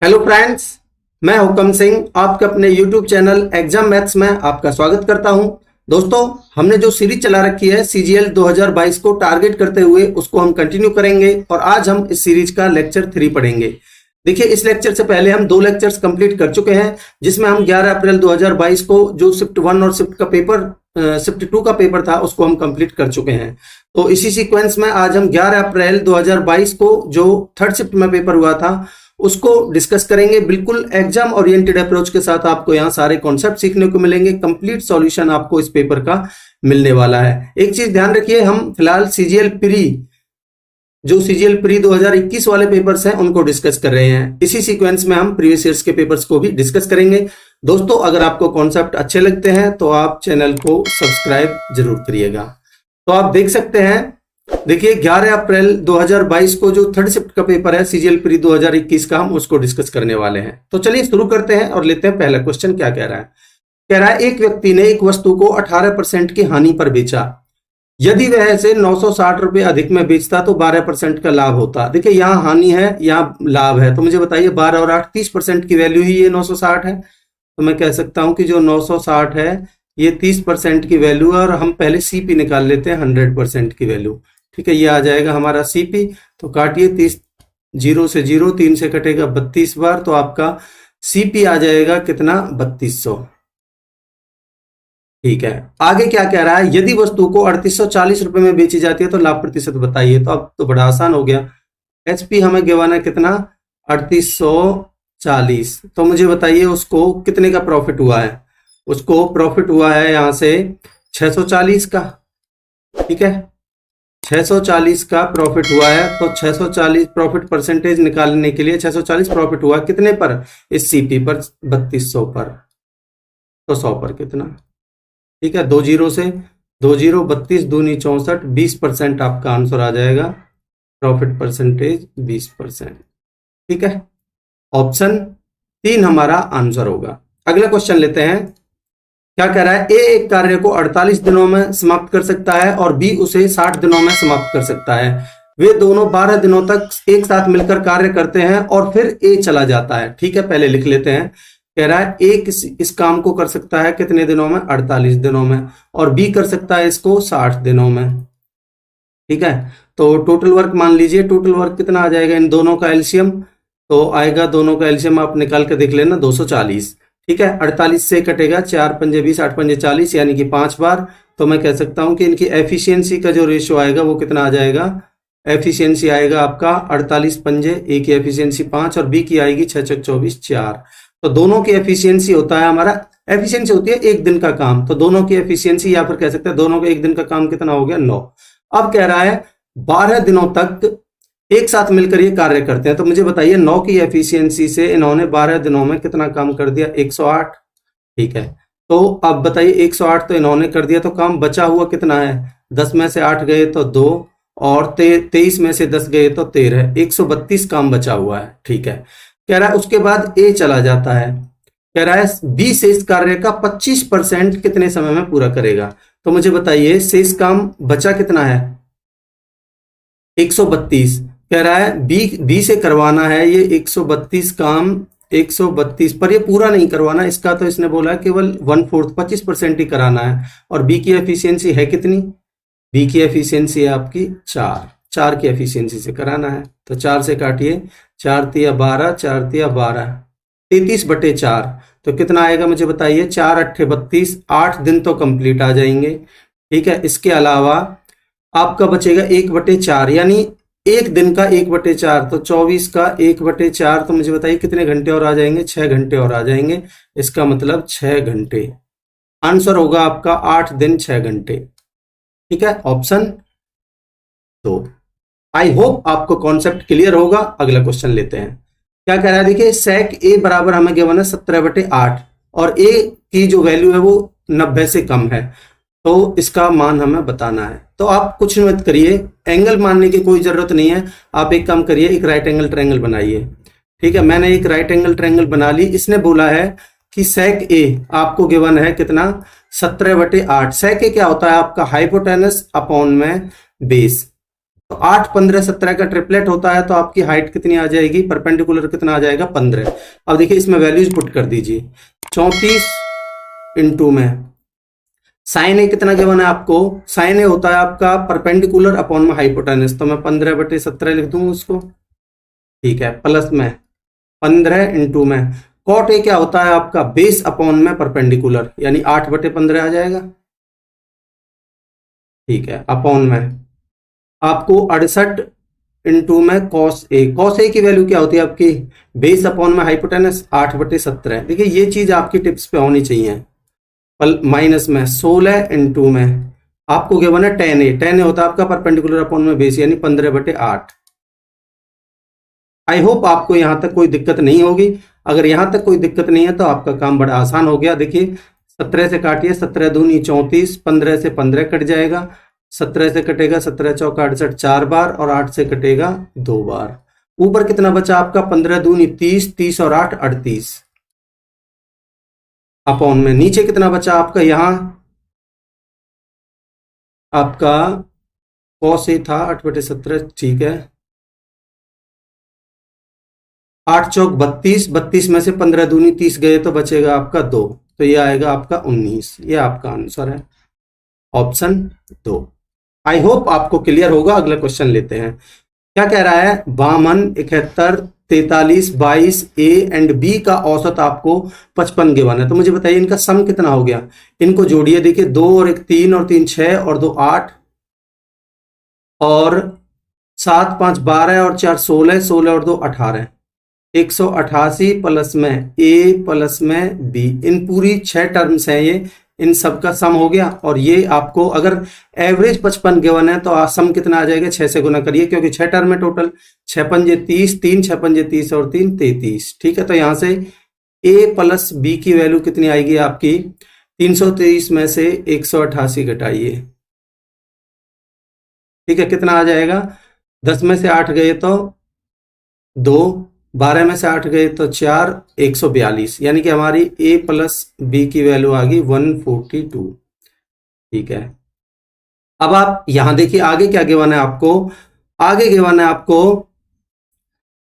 Hello friends, मैं हुकम सिंह आपके अपने यूट्यूब चैनल एग्जाम मैथ्स में आपका स्वागत करता हूं। दोस्तों, हमने जो सीरीज चला रखी है सीजीएल 2022 को टारगेट करते हुए उसको हम कंटिन्यू करेंगे और आज हम इस सीरीज का लेक्चर 3 पढ़ेंगे। देखिए, इस लेक्चर से पहले हम 2 लेक्चर्स कंप्लीट कर चुके हैं जिसमें हम 11 अप्रैल 2022 को जो शिफ्ट 1 और शिफ्ट 2 का पेपर था उसको हम कंप्लीट कर चुके हैं। तो इसी सीक्वेंस में आज हम 11 अप्रैल 2022 को जो थर्ड शिफ्ट में पेपर हुआ था उसको डिस्कस करेंगे। बिल्कुल एग्जाम ओरिएंटेड अप्रोच के साथ आपको यहाँ सारे कॉन्सेप्ट सीखने को मिलेंगे। कंप्लीट सॉल्यूशन आपको इस पेपर का मिलने वाला है। एक चीज ध्यान रखिए, हम फिलहाल सीजीएल प्री 2021 वाले पेपर्स हैं उनको डिस्कस कर रहे हैं। इसी सीक्वेंस में हम प्रीवियस ईयर्स के पेपर्स को भी डिस्कस करेंगे। दोस्तों, अगर आपको कॉन्सेप्ट अच्छे लगते हैं तो आप चैनल को सब्सक्राइब जरूर करिएगा। तो आप देख सकते हैं, देखिए 11 अप्रैल 2022 को जो थर्ड शिफ्ट का पेपर है सीजीएल प्री 2021 का, हम उसको डिस्कस करने वाले हैं। तो चलिए शुरू करते हैं और लेते हैं पहला क्वेश्चन। क्या कह रहा है? कह रहा है एक व्यक्ति ने एक वस्तु को 18% की हानि पर बेचा। यदि वह इसे 960 रुपए अधिक में बेचता तो 12% का लाभ होता। देखिए, यहाँ हानि है, यहाँ लाभ है। तो मुझे बताइए 12 और 8 30% की वैल्यू ही ये 960 है। तो मैं कह सकता हूं कि जो 960 है ये 30% की वैल्यू है और हम पहले सीपी निकाल लेते हैं 100% की वैल्यू। ठीक है, ये आ जाएगा हमारा सीपी। तो काटिए 30, 0 से 0, 3 से कटेगा 32 बार, तो आपका सीपी आ जाएगा कितना? 3200। ठीक है, आगे क्या कह रहा है? यदि वस्तु को 3840 रुपए में बेची जाती है तो लाभ प्रतिशत बताइए। तो अब तो बड़ा आसान हो गया। एचपी हमें गिवन है कितना? 3840। तो मुझे बताइए उसको कितने का प्रॉफिट हुआ है? उसको प्रॉफिट हुआ है यहां से 640 का। ठीक है, 640 का प्रॉफिट हुआ है। तो 640 प्रॉफिट परसेंटेज निकालने के लिए 640 प्रॉफिट हुआ कितने पर? इस सीपी पर 3200 पर। तो 100 पर कितना? ठीक है, 2 जीरो से 2 जीरो 32 दूनी 64, 20% आपका आंसर आ जाएगा। Profit percentage 20%। ठीक है, ऑप्शन 3 हमारा आंसर होगा। अगला क्वेश्चन लेते हैं। क्या कह रहा है? ए एक कार्य को 48 दिनों में समाप्त कर सकता है और बी उसे 60 दिनों में समाप्त कर सकता है। वे दोनों 12 दिनों तक एक साथ मिलकर कार्य करते हैं और फिर ए चला जाता है। ठीक है, पहले लिख लेते हैं। कह रहा है ए इस काम को कर सकता है कितने दिनों में? 48 दिनों में। और बी कर सकता है इसको 60 दिनों में। ठीक है, तो टोटल वर्क मान लीजिए। टोटल वर्क कितना आ जाएगा इन दोनों का एलसीएम? तो आएगा, दोनों का एलसीएम आप निकाल के देख लेना, 240। ठीक है, 48 से कटेगा 4 पंजे 20, 8 पंजे 40, यानी कि 5 बार। तो मैं कह सकता हूं कि इनकी एफिशिएंसी का जो रेशियो आएगा वो कितना आ जाएगा? एफिशिएंसी आएगा आपका 48 पंजे, ए की एफिशिएंसी 5 और बी की आएगी 6 6 24 4। तो दोनों की एफिशिएंसी होता है हमारा, एफिशिएंसी होती है एक दिन का काम। तो दोनों की एफिशिएंसी या फिर कह सकते हैं दोनों का एक दिन का काम कितना हो गया? 9। अब कह रहा है 12 दिनों तक एक साथ मिलकर ये कार्य करते हैं। तो मुझे बताइए 9 की एफिशिएंसी से इन्होंने 12 दिनों में कितना काम कर दिया? 108। ठीक है, तो अब बताइए 108 तो इन्होंने कर दिया, तो काम बचा हुआ कितना है? 10 में से 8 गए तो 2 और 23 में से 10 गए तो 13, 132 काम बचा हुआ है। ठीक है, कह रहा है उसके बाद ए चला जाता है। कह रहा है बी शेष कार्य का 25% कितने समय में पूरा करेगा। तो मुझे बताइए शेष काम बचा कितना है? 132। कह रहा है बी से करवाना है ये 132 काम, 132 पर ये पूरा नहीं करवाना इसका। तो इसने बोला है केवल 1/4 25% ही कराना है। और बी की एफिशिएंसी है कितनी? बी की एफिशिएंसी है आपकी 4 की एफिशिएंसी से कराना है। तो 4 से काटिए, 4 तिया 12, 4 तिया 12, 33/4। तो कितना आएगा मुझे बताइए? 4 8 32, 8 दिन तो कंप्लीट आ जाएंगे। ठीक है, इसके अलावा आपका बचेगा 1/4, यानी एक दिन का 1/4। तो 24 का 1/4। तो मुझे बताइए कितने घंटे और आ जाएंगे? 6 घंटे और आ जाएंगे। इसका मतलब 6 घंटे। आंसर होगा आपका 8 दिन 6 घंटे। ठीक है, ऑप्शन 2। आई होप आपको कॉन्सेप्ट क्लियर होगा। अगला क्वेश्चन लेते हैं। क्या कह रहा है? देखिए सेक ए बराबर हमें गिवन है 17/8 और ए की जो वैल्यू है वो 90 से कम है। तो इसका मान हमें बताना है। तो आप कुछ मत करिए, एंगल मानने की कोई जरूरत नहीं है। आप एक काम करिए, एक राइट एंगल ट्रायंगल बनाइए। ठीक है, मैंने एक राइट एंगल ट्रायंगल बना ली। इसने बोला है कि सेक ए आपको गिवन है कितना? 17/8। सेक ए क्या होता है? आपका हाइपोटेनस अपॉन में बेस। तो 8 15 17 का ट्रिपलेट होता है, तो आपकी हाइट कितनी आ जाएगी, परपेंडिकुलर कितना आ जाएगा 15। अब देखिए इसमें वैल्यूज पुट कर दीजिए। 34 इंटू में साइन ए कितना गिवन है आपको, साइन ए होता है आपका परपेंडिकुलर अपॉन में हाइपोटेनस, तो मैं 15/17 लिख दूंगा उसको, ठीक है, प्लस में 15 इंटू में कॉट ए क्या होता है आपका, बेस अपॉन में परपेंडिकुलर, यानी 8/15 आ जाएगा, ठीक है, अपॉन में आपको 68 इंटू में कॉस ए की वैल्यू क्या होती है आपकी, बेस अपॉन में हाइपोटेनस 8/17। देखिए ये चीज आपकी टिप्स पे होनी चाहिए। माइनस में 16 इंटू में आपको क्या बना, टेन ए होता है आपका परपेंडिकुलर अपॉन में बेस, यानी 15/8। आई होप आपको यहां तक कोई दिक्कत नहीं होगी। अगर यहां तक कोई दिक्कत नहीं है तो आपका काम बड़ा आसान हो गया। देखिए 17 से काटिए, 17 दूनी 34, 15 से 15 कट जाएगा, 17 से कटेगा 17 चौका 68 4 बार, और 8 से कटेगा 2 बार। ऊपर कितना बचा आपका, 15 दूनी 30, 30 और 8 38, अपॉन में नीचे कितना बचा आपका, यहां आपका कॉस ए था 8/17, ठीक है, 8 चौक 32, 32 में से 15 दूनी 30 गए तो बचेगा आपका 2, तो ये आएगा आपका 19। ये आपका आंसर है ऑप्शन 2। आई होप आपको क्लियर होगा। अगला क्वेश्चन लेते हैं। क्या कह रहा है, 52, 71, 43, 22 ए एंड बी का औसत आपको 55 गिवन है, तो मुझे बताइए इनका सम कितना हो गया। इनको जोड़िए, देखिए 2 और 1 3 और 3 6 और 2 8 और 7 5 12 और 4 16, 16 और 2 18, 188 प्लस में ए प्लस में बी, इन पूरी 6 टर्म्स हैं ये, इन सब का सम हो गया। और ये आपको अगर एवरेज 55 गिवन है तो सम कितना आ जाएगा, 6 से गुना करिए, क्योंकि 6 टर्म है टोटल, 6 पंजे 30, 3 6 पंजे 30 और 3 33, ठीक है। तो यहां से ए प्लस बी की वैल्यू कितनी आएगी आपकी, 323 में से 188 घटाइए, ठीक है, कितना आ जाएगा, 10 में से 8 गए तो 2, 12 में से 8 गए तो 4, 142, यानी कि हमारी a प्लस बी की वैल्यू आ गई 142, ठीक है। अब आप यहां देखिए आगे क्या गिवन है आपको, आगे गिवन है आपको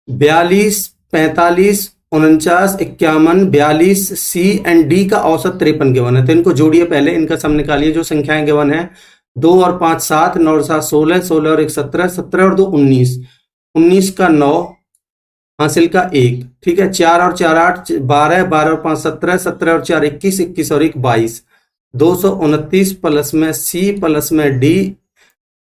42, 45, 49, 51, 42 सी एंड डी का औसत 53 गिवन है। तो इनको जोड़िए, पहले इनका सम निकालिए। जो संख्याएं गिवन है 2 और 5 7, 9 और 7 16, 16 और 1 17, 17 और 2 19, 19 का 9, हासिल का 1, ठीक है, 4 और 4 8 12, 12 और 5 17, 17 और 4 21, 21 और 1 22, 229 प्लस में सी प्लस में डी,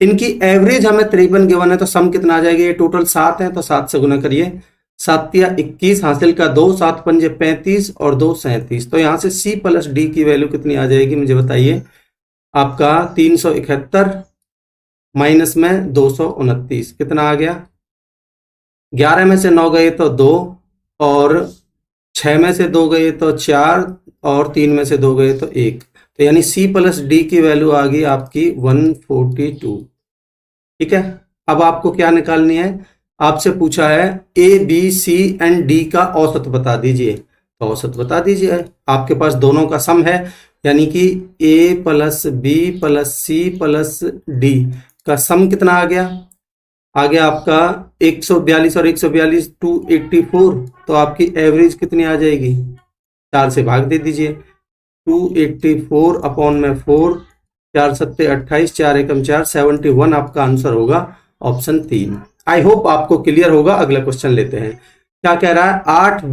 इनकी एवरेज हमें 53 गिवन है, तो सम कितना आ जाएगा, ये टोटल 7 है तो 7 से गुना करिए, 7 या 21, हासिल का 2, 7 पंजे 35 और 2 37, तो यहां से सी प्लस डी की वैल्यू कितनी आ जाएगी, मुझे बताइए। आपका 371 माइनस में 229 कितना आ गया, 11 में से 9 गए तो 2, और 6 में से 2 गए तो 4, और 3 में से 2 गए तो 1, तो यानी C प्लस डी की वैल्यू आ गई आपकी 142, ठीक है। अब आपको क्या निकालनी है, आपसे पूछा है A B C and D का औसत बता दीजिए, तो औसत बता दीजिए। आपके पास दोनों का सम है, यानी कि A plus B plus C plus D का सम कितना आ गया, आ गया आपका 142 और 142 284, तो आपकी एवरेज कितनी आ जाएगी, 4 से भाग दे दीजिए, 284 अपॉन में 4, 4 सत्ते 28, 4 एकम 4, 71 आपका आंसर होगा ऑप्शन 3। आई होप आपको क्लियर होगा। अगला क्वेश्चन लेते हैं। क्या कह रहा है, 8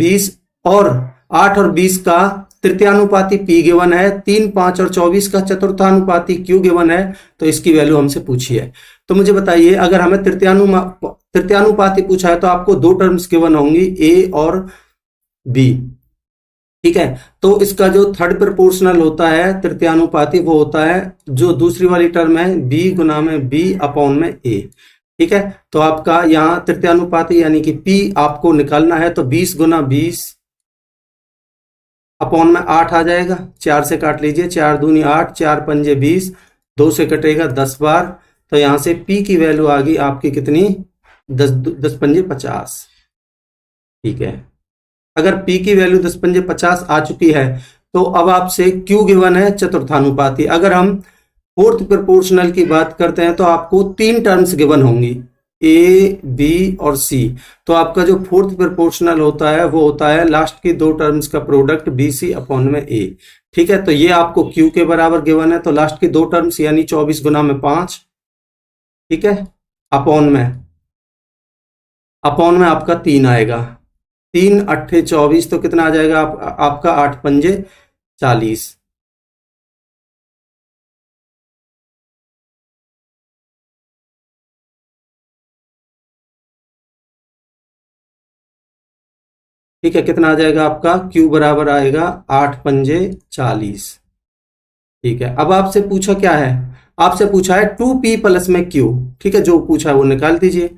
और 20 का तृतीयानुपाती P गिवन है, 3 5 और 24 का चतुर्थानुपाती Q गिवन है, तो इसकी वैल्यू हमसे पूछी है। तो मुझे बताइए, अगर हमें तृतीयानुपाती पूछा है तो आपको 2 टर्म्स गिवन होंगी, A और B, ठीक है। तो इसका जो थर्ड प्रोपोर्शनल होता है तृतीयानुपाती, वो होता है जो दूसरी वाली टर्म है B गुना में B अपॉन में A, ठीक है। तो आपका यहाँ तृतीयानुपाती यानी कि P आपको निकालना है, तो 20 गुना 20 अपॉन में 8 आ जाएगा, 4 से काट लीजिए, 4 दूनी 8, 4 पंजे 20, 2 से कटेगा 10 बार, तो यहां से P की वैल्यू आ गई आपकी कितनी, 10 पंजे 50, ठीक है। अगर P की वैल्यू 10 पंजे 50 आ चुकी है, तो अब आपसे Q गिवन है चतुर्थानुपाती। अगर हम फोर्थ प्रोपोर्शनल की बात करते हैं तो आपको 3 टर्म्स गिवन होंगी, ए बी और सी। तो आपका जो फोर्थ प्रोपोर्शनल होता है वो होता है लास्ट की 2 टर्म्स का प्रोडक्ट बी सी अपॉन में ए। ठीक है, तो ये आपको क्यू के बराबर गिवन है, तो लास्ट की 2 टर्म्स यानी 24 गुना में 5, ठीक है, अपॉन में आपका 3 आएगा, 3 अट्ठे 24, तो कितना आ जाएगा आपका 8 पंजे 40। ठीक है, कितना आ जाएगा आपका Q बराबर आएगा 8 पंजे 40। ठीक है, अब आपसे पूछा क्या है, आपसे पूछा है 2p प्लस में Q। ठीक है, जो पूछा है वो निकाल दीजिए।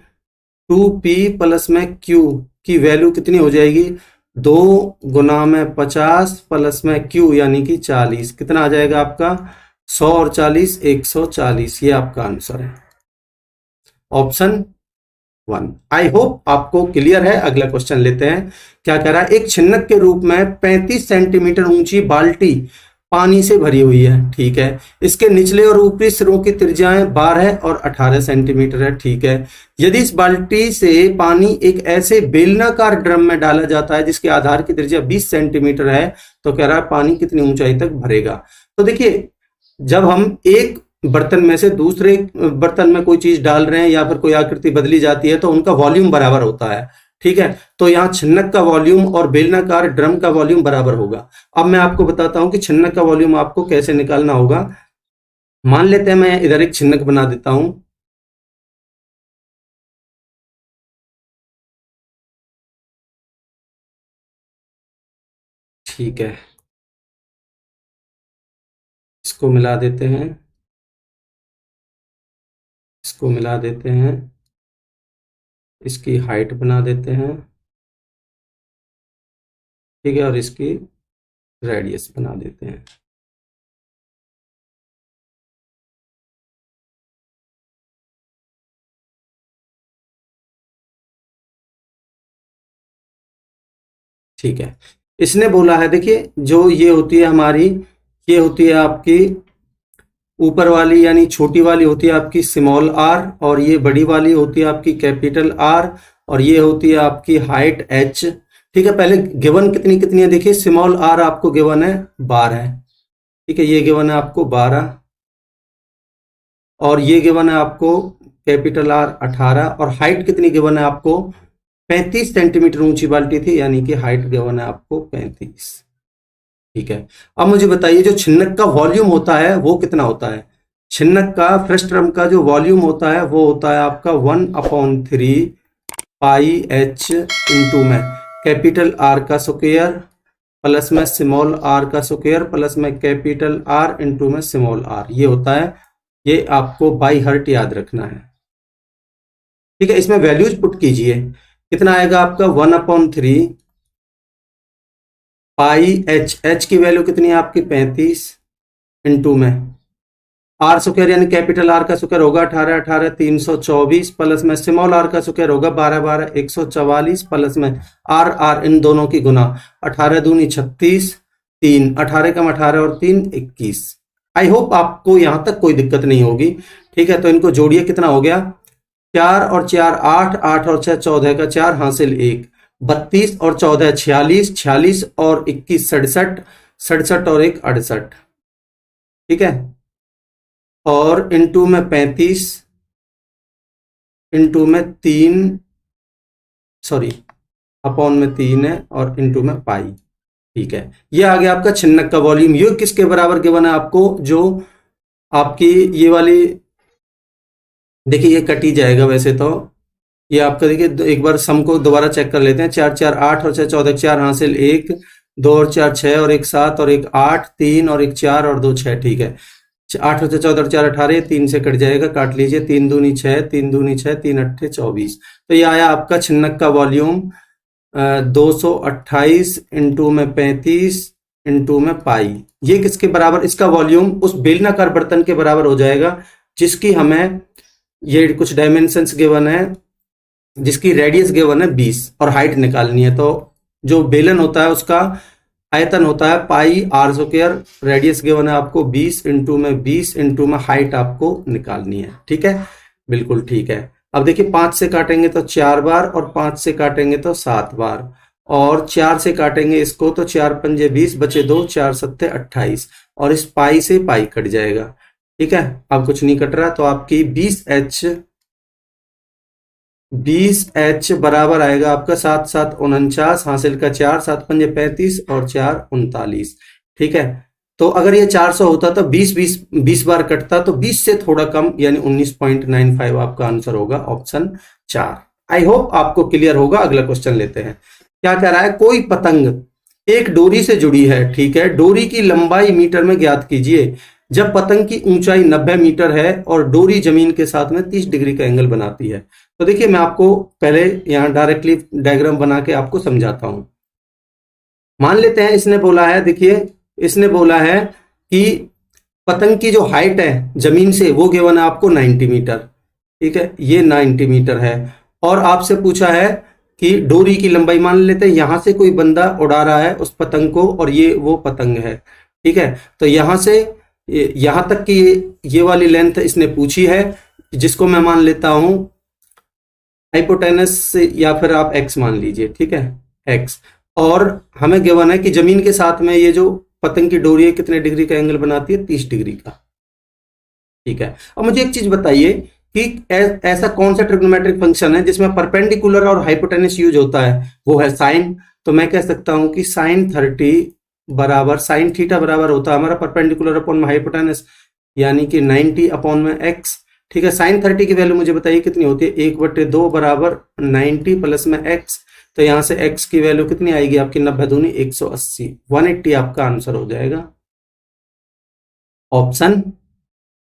2p प्लस में Q की वैल्यू कितनी हो जाएगी, 2 गुना में 50 प्लस में Q यानी कि 40, कितना आ जाएगा आपका 100 और 40 140। ये आपका आंसर है, ऑप्शन 1। आई होप आपको क्लियर है। अगला क्वेश्चन लेते हैं। क्या कह रहा है, एक छिन्नक के रूप में 35 सेंटीमीटर ऊंची बाल्टी पानी से भरी हुई है। ठीक है, इसके निचले और ऊपरी सिरों की त्रिज्याएं 12 और 18 सेंटीमीटर है। ठीक है, यदि इस बाल्टी से पानी एक ऐसे बेलनाकार ड्रम में डाला जाता है जिसके आधार की त्रिज्या 20 सेंटीमीटर है, तो कह रहा है पानी कितनी ऊंचाई तक भरेगा। तो देखिए, जब हम एक बर्तन में से दूसरे बर्तन में कोई चीज डाल रहे हैं या फिर कोई आकृति बदली जाती है तो उनका वॉल्यूम बराबर होता है। ठीक है, तो यहाँ छिन्नक का वॉल्यूम और बेलनाकार ड्रम का वॉल्यूम बराबर होगा। अब मैं आपको बताता हूं कि छिन्नक का वॉल्यूम आपको कैसे निकालना होगा। मान लेते हैं मैं इधर एक छिन्नक बना देता हूं। ठीक है, इसको मिला देते हैं, इसको मिला देते हैं, इसकी हाइट बना देते हैं। ठीक है, और इसकी रेडियस बना देते हैं। ठीक है, इसने बोला है, देखिए जो ये होती है हमारी, ये होती है आपकी ऊपर वाली यानी छोटी वाली होती है आपकी स्मॉल आर, और ये बड़ी वाली होती है आपकी कैपिटल आर, और ये होती है आपकी हाइट एच। ठीक है, पहले गिवन कितनी कितनी है, देखिए स्मॉल आर आपको गिवन है 12। ठीक है, ये गिवन है आपको 12, और ये गिवन है आपको कैपिटल आर 18, और हाइट कितनी गिवन है आपको 35 सेंटीमीटर ऊंची बाल्टी थी यानी कि हाइट गिवन है आपको 35। ठीक है, अब मुझे बताइए जो छिन्नक का वॉल्यूम होता है वो कितना होता है। छिन्नक का फर्स्ट टर्म का जो वॉल्यूम होता है वो होता है आपका 1/3 पाई एच इंटू में कैपिटल आर का स्क्वायर प्लस में स्मॉल आर का स्क्वायर प्लस में कैपिटल आर इंटू में स्मॉल आर, ये होता है। ये आपको बाई हार्ट याद रखना है। ठीक है, इसमें वैल्यूज पुट कीजिए, कितना आएगा आपका 1/3 पाई एच, एच की वैल्यू कितनी है आपकी 35 इंटू में आर स्क्वायर यानी कैपिटल आर का स्क्वायर होगा 18 18 324 प्लस में स्मॉल आर का स्क्वायर होगा 12 12 144 प्लस में आर आर इन दोनों की गुना 18 दूनी 36 3 18 कम 18 और 3 21। आई होप आपको यहां तक कोई दिक्कत नहीं होगी। ठीक है, तो इनको जोड़िए, कितना हो गया 4 और 4 8, 8 और 6 14 का 4 हासिल 1, 32 और 14 46, 46 और 21 67, 67 और 1 68। ठीक है, और इंटू में 35 इंटू में 3, सॉरी अपॉन में 3 है, और इंटू में पाई। ठीक है, ये आ गया आपका छिन्नक का वॉल्यूम। ये किसके बराबर गिवन है आपको, जो आपकी ये वाली, देखिए ये कट ही जाएगा वैसे तो, ये आपका देखिए एक बार सम को दोबारा चेक कर लेते हैं। 4 4 8 और 6 14 4 हासिल 1, 2 और 4 6 और 1 7 और 1 8, 3 और 1 4 और 2 6। ठीक है, 8 और 14 और 4 18, 3 से कट जाएगा, काट लीजिए, 3 दूनी 6, 3 दूनी 6, 3 अट्ठे 24। तो ये आया आपका छिन्नक का वॉल्यूम 228 इंटू में 35 इंटू में पाई। ये किसके बराबर, इसका वॉल्यूम उस बेलनाकार बर्तन के बराबर हो जाएगा जिसकी हमें ये कुछ डायमेंशंस गिवन है, जिसकी रेडियस गिवन है 20 और हाइट निकालनी है। तो जो बेलन होता है उसका आयतन होता है पाई आर स्क्वायर, रेडियस गिवन है आपको 20 इंटू में 20 इंटू में हाइट आपको निकालनी है। ठीक है, बिल्कुल ठीक है। अब देखिए 5 से काटेंगे तो 4 बार और 5 से काटेंगे तो 7 बार और 4 से काटेंगे इसको तो 4 पंजे 20 बचे 2, 4 सत्ते 28 और इस पाई से पाई कट जाएगा। ठीक है, अब कुछ नहीं कट रहा तो आपकी 20H बराबर आएगा आपका 7 7 49, हासिल का 4, 7 पंजे 35 और 4 39। ठीक है, तो अगर ये 400 होता तो 20 बार कटता तो 20 से थोड़ा कम यानी 19.95 आपका आंसर होगा ऑप्शन 4। आई होप आपको क्लियर होगा। अगला क्वेश्चन लेते हैं। क्या कह रहा है, कोई पतंग एक डोरी से जुड़ी है। ठीक है, डोरी की लंबाई मीटर में ज्ञात कीजिए जब पतंग की ऊंचाई 90 मीटर है और डोरी जमीन के साथ में 30 डिग्री का एंगल बनाती है। तो देखिए मैं आपको पहले यहां डायरेक्टली डायग्राम बना के आपको समझाता हूं। मान लेते हैं इसने बोला है, देखिए इसने बोला है कि पतंग की जो हाइट है जमीन से वो गिवन है आपको 90 मीटर। ठीक है, ये 90 मीटर है और आपसे पूछा है कि डोरी की लंबाई, मान लेते हैं यहां से कोई बंदा उड़ा रहा है उस पतंग को और ये वो पतंग है। ठीक है, तो यहां से यहां तक की ये वाली लेंथ इसने पूछी है, जिसको मैं मान लेता हूं हाइपोटेनस या फिर आप एक्स मान लीजिए। ठीक है, एक्स। और हमें गिवन है कि जमीन के साथ में ये जो पतंग की डोरी है कितने डिग्री का एंगल बनाती है, 30 डिग्री का। ठीक है, अब मुझे एक चीज बताइए कि ऐसा कौन सा ट्रिग्नोमेट्रिक फंक्शन है जिसमें परपेंडिकुलर और हाइपोटेनस यूज होता है, वो है साइन। तो मैं कह सकता हूं कि साइन 30 बराबर साइन थीटा बराबर होता है हमारा परपेंडिकुलर अपॉन में हाइपोटेनस यानी कि 90 अपॉन में एक्स। ठीक है, साइन 30 की वैल्यू मुझे बताइए कितनी होती है, 1/2 बराबर 90 प्लस में एक्स। तो यहां से x की वैल्यू कितनी आएगी आपकी, 90 दूनी 180, 180 आपका आंसर हो जाएगा ऑप्शन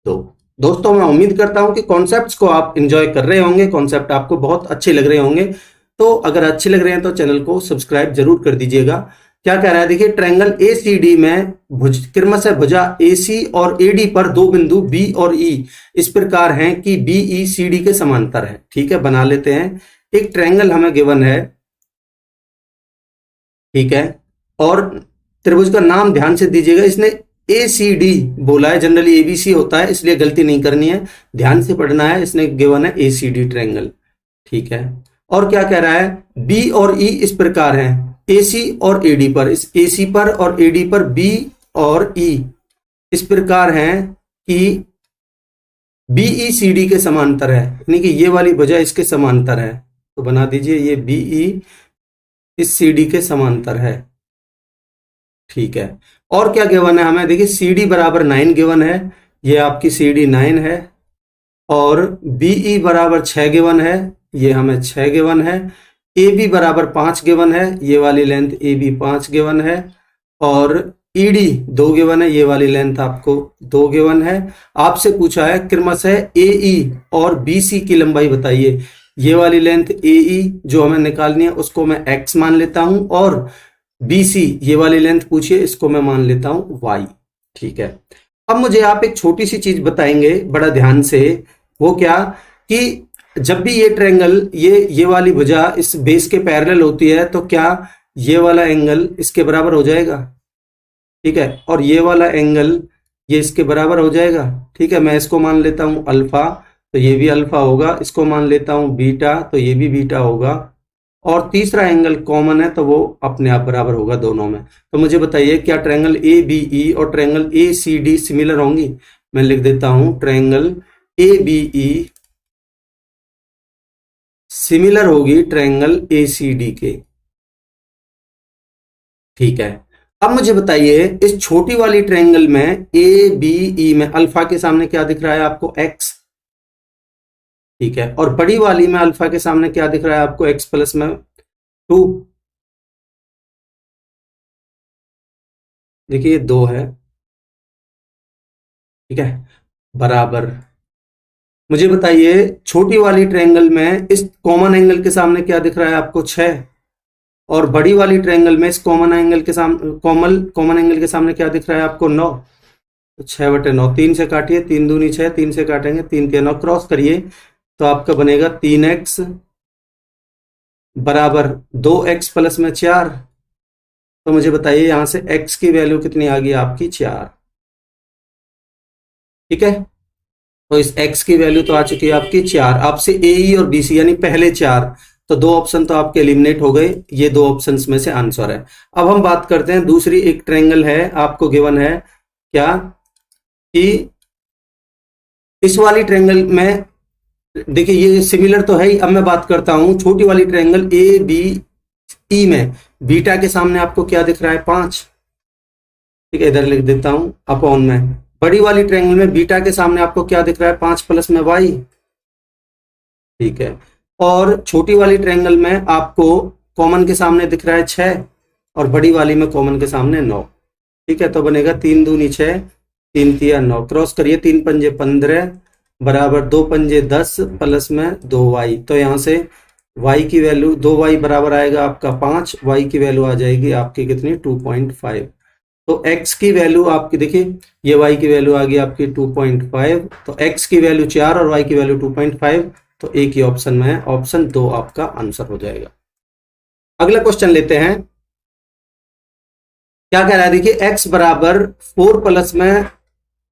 2। दोस्तों मैं उम्मीद करता हूं कि कॉन्सेप्ट्स को आप एंजॉय कर रहे होंगे, कॉन्सेप्ट आपको बहुत अच्छे लग रहे होंगे। तो अगर अच्छे लग रहे हैं तो चैनल को सब्सक्राइब जरूर कर दीजिएगा। क्या कह रहा है, देखिए ट्रायंगल ACD में क्रमशः भुजा AC और AD पर दो बिंदु B और E इस प्रकार हैं कि BE CD के समांतर है। ठीक है, बना लेते हैं। एक ट्रायंगल हमें गिवन है, ठीक है, और त्रिभुज का नाम ध्यान से दीजिएगा। इसने ACD बोला है, जनरली ABC होता है इसलिए गलती नहीं करनी है, ध्यान से पढ़ना है। इसने गिवन है ACD ट्रायंगल। ठीक है, और क्या कह रहा है, B और E इस प्रकार है, AC और AD पर, इस AC पर और AD पर B और E इस प्रकार हैं कि BE CD के समांतर है, यानी कि ये वाली भुजा इसके समांतर है। तो बना दीजिए ये BE इस CD के समांतर है। ठीक है, और क्या गिवन है हमें, देखिए CD बराबर 9 गिवन है, ये आपकी CD 9 है, और BE बराबर 6 गिवन है, ये हमें 6 गिवन है, AB बराबर 5 गिवन है, ये वाली लेंथ AB 5 गिवन है, और ED 2 गिवन है, ये वाली लेंथ आपको 2 गिवन है। आपसे पूछा है क्रमशः AE और BC की लंबाई बताइए। ये वाली लेंथ AE जो हमें निकालनी है उसको मैं x मान लेता हूं, और BC ये वाली लेंथ पूछिए, इसको मैं मान लेता हूं y। ठीक है, अब मुझे आप एक छोटी सी चीज बताएंगे बड़ा ध्यान से, वो क्या कि जब भी ये ट्रायंगल ये वाली भुजा इस बेस के पैरेलल होती है तो क्या ये वाला एंगल इसके बराबर हो जाएगा। ठीक है, और ये वाला एंगल ये इसके बराबर हो जाएगा। ठीक है, मैं इसको मान लेता हूं अल्फा, तो ये भी अल्फा होगा, इसको मान लेता हूं बीटा, तो ये भी बीटा होगा, और तीसरा एंगल कॉमन है तो वो अपने आप बराबर होगा दोनों में। तो मुझे बताइए क्या ट्रायंगल ABE और ट्रायंगल ACD सिमिलर होंगी। मैं लिख देता हूं ट्रायंगल ABE सिमिलर होगी ट्रायंगल ACD के। ठीक है, अब मुझे बताइए इस छोटी वाली ट्रायंगल में ABE में अल्फा के सामने क्या दिख रहा है आपको, x। ठीक है, और बड़ी वाली में अल्फा के सामने क्या दिख रहा है आपको, x प्लस में 2। देखिए ये 2 है। ठीक है, बराबर। मुझे बताइए छोटी वाली ट्रायंगल में इस कॉमन एंगल के सामने क्या दिख रहा है आपको, 6, और बड़ी वाली ट्रायंगल में इस कॉमन एंगल के सामने कॉमन एंगल के सामने क्या दिख रहा है आपको, 9। तो 6/9, 3 से काटिए, 3 दूनी 6, 3 से काटेंगे 3 के 9, क्रॉस करिए तो आपका बनेगा 3x बराबर 2x प्लस में 4, तो मुझे बताइए यहां से x की वैल्यू कितनी आ गई आपकी 4। ठीक है, तो इस x की वैल्यू तो आ चुकी है आपकी 4। आपसे ए ई और बी सी यानी पहले 4, तो दो ऑप्शन तो आपके एलिमिनेट हो गए, ये दो ऑप्शंस में से आंसर है। अब हम बात करते हैं दूसरी, एक ट्रायंगल है आपको गिवन है क्या कि इस वाली ट्रायंगल में देखिए ये सिमिलर तो है ही। अब मैं बात करता हूं छोटी वाली ट्रायंगल ए बी ई में बीटा के सामने आपको क्या दिख रहा है 5। ठीक है, इधर लिख देता हूं अपॉन में। बड़ी वाली ट्रायंगल में बीटा के सामने आपको क्या दिख रहा है 5 प्लस में वाई। ठीक है, और छोटी वाली ट्रायंगल में आपको कॉमन के सामने दिख रहा है 6 और बड़ी वाली में कॉमन के सामने 9। ठीक है, तो बनेगा 3 दूनी 6, 3 तिया 9, क्रॉस करिए 3 पंजे 15 बराबर 2 पंजे 10 प्लस में 2y। तो यहाँ से y की वैल्यू 2y बराबर आएगा आपका 5, y की वैल्यू आ जाएगी आपकी कितनी 2.5। तो x की वैल्यू आपकी देखिए ये y की वैल्यू आ गई आपकी 2.5, तो x की वैल्यू 4 और y की वैल्यू 2.5, तो एक ही ऑप्शन में है, ऑप्शन 2 आपका आंसर हो जाएगा। अगला क्वेश्चन लेते हैं, क्या कह रहा है देखिए x बराबर 4 प्लस में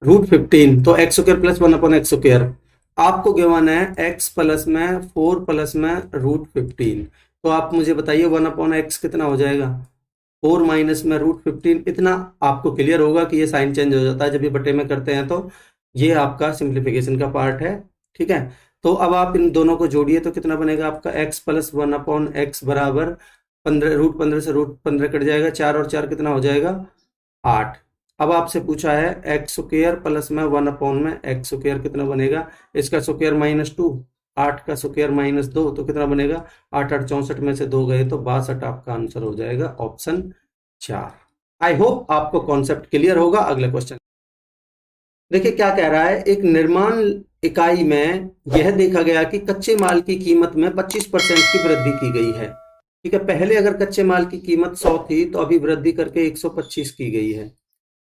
√15, तो x square plus 1 upon x square. आपको गिवन है x प्लस में 4 प्लस में √15, तो आप मुझे बताइए 1 अपॉन एक्स कितना हो जाएगा 4 माइनस में √15। इतना आपको क्लियर होगा कि ये साइन चेंज हो जाता है जब ये बटे में करते हैं, तो ये आपका सिंप्लीफिकेशन का पार्ट है। ठीक है, तो अब आप इन दोनों को जोड़िए तो कितना बनेगा आपका x प्लस 1 अपॉन एक्स बराबर 15, √15 से √15 कट जाएगा, 4 और 4 कितना हो जाएगा 8। अब आपसे पूछा है एक्स स्क्वायर प्लस में 1 अपॉन में एक्स स्क्वायर कितना बनेगा, इसका स्क्वायर -2, 8 का स्क्वायर -2, तो कितना बनेगा 8 8 64 में से 2 गए तो 62 आपका आंसर हो जाएगा ऑप्शन 4। आई होप आपको कॉन्सेप्ट क्लियर होगा। अगला क्वेश्चन देखिए क्या कह रहा है, एक निर्माण इकाई में यह देखा गया कि कच्चे माल की कीमत में 25% की वृद्धि की गई है। ठीक है, पहले अगर कच्चे माल की कीमत 100 थी तो अभी वृद्धि करके 125 की गई है।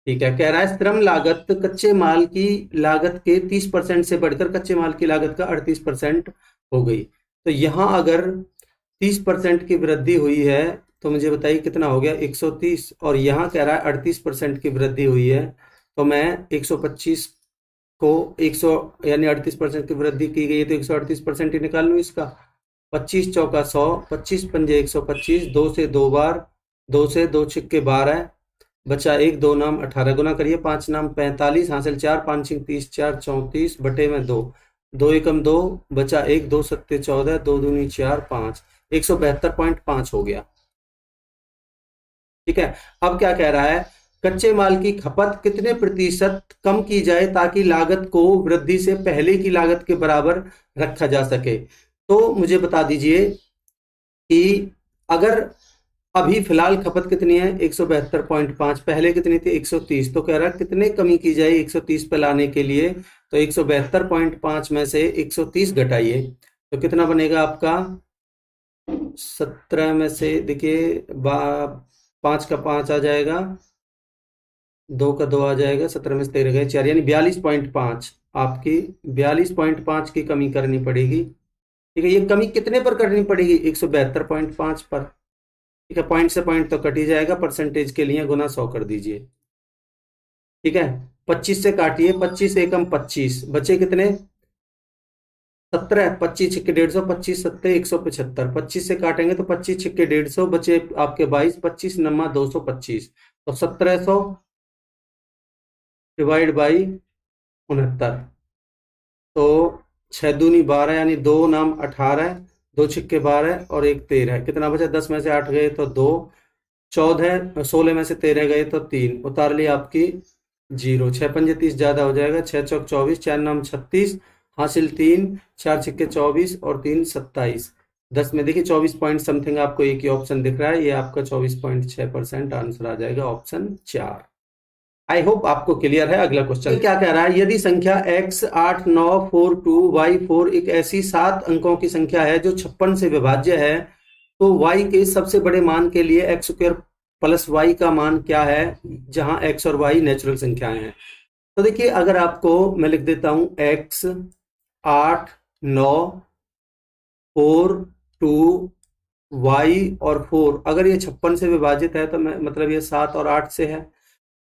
ठीक है, कह रहा है श्रम लागत कच्चे माल की लागत के 30% से बढ़कर कच्चे माल की लागत का 38% हो गई। तो यहां अगर 30% की वृद्धि हुई है तो मुझे बताइए कितना हो गया 130, और यहां कह रहा है 38% की वृद्धि हुई है, तो मैं 125 को 100 यानी 38% की वृद्धि की गई है तो 138% ही निकाल लूँ इसका। 25 चौका 100, 25 पंजे 125, 2 से 2 बार, 2 से 2 छिक्के 12, बचा 1, 2 नाम 18, गुना करिए 5 नाम 45, हासिल 4, 5 छिंग 30, 4 34 बटे में 2, 2 एकम 2, बचा 1, 2 सत्ते 14, 2 दूनी 4 5, 172.5 हो गया। ठीक है, अब क्या कह रहा है कच्चे माल की खपत कितने प्रतिशत कम की जाए ताकि लागत को वृद्धि से पहले की लागत के बराबर रखा जा सके। तो मुझे बता दीजिए कि अगर अभी फिलहाल खपत कितनी है 172.5, पहले कितनी थी 130, तो कह रहा है कितने कमी की जाए 130 पे लाने के लिए, तो 172.5 में से 130 घटाइए तो कितना बनेगा आपका 17 में से देखिए 5 का 5 आ जाएगा, 2 का 2 आ जाएगा, 17 में से 13 गए 4, यानी 42.5 आपकी 42.5 की कमी करनी पड़ेगी। ठीक है, ये कमी कितने पर करनी पड़ेगी 172.5 पर। ठीक है, पॉइंट से पॉइंट तो कट ही जाएगा, परसेंटेज के लिए गुना 100 कर दीजिए। ठीक है, 25 से काटिए, 25 एकम 25, बचे कितने 17, 25 छिक्के 150, 25 सत्ते 175, 25 से काटेंगे तो 25 छिक्के 150, बचे आपके 22, 25 नमा 225, तो 1700 डिवाइड बाई 69, तो 6 दूनी 12 यानी 2 नाम 18, 2 छिक्के 12 और 1 13, कितना बचा 10 में से 8 गए तो 2, 14, 16 में से 13 गए तो 3, उतार ली आपकी 0, 6 पंजे 30 ज्यादा हो जाएगा, 6 चौक 24, 4 नाम 36, हासिल 3, 4 छिक्के 24 और 3 27, 10 में देखिए 24 पॉइंट समथिंग आपको एक ही ऑप्शन दिख रहा है, ये आपका 24.6% आंसर आ जाएगा ऑप्शन 4। आई होप आपको क्लियर है। अगला क्वेश्चन क्या कह रहा है, यदि संख्या x 8 9 4 2 y 4 एक ऐसी 7 अंकों की संख्या है जो 56 से विभाज्य है, तो y के सबसे बड़े मान के लिए एक्स स्क्वायर प्लस वाई का मान क्या है जहां x और y नेचुरल संख्याएं हैं। तो देखिए अगर आपको मैं लिख देता हूं x 8 9 4 2 y और 4, अगर ये 56 से विभाजित है तो मतलब ये 7 और 8 से है।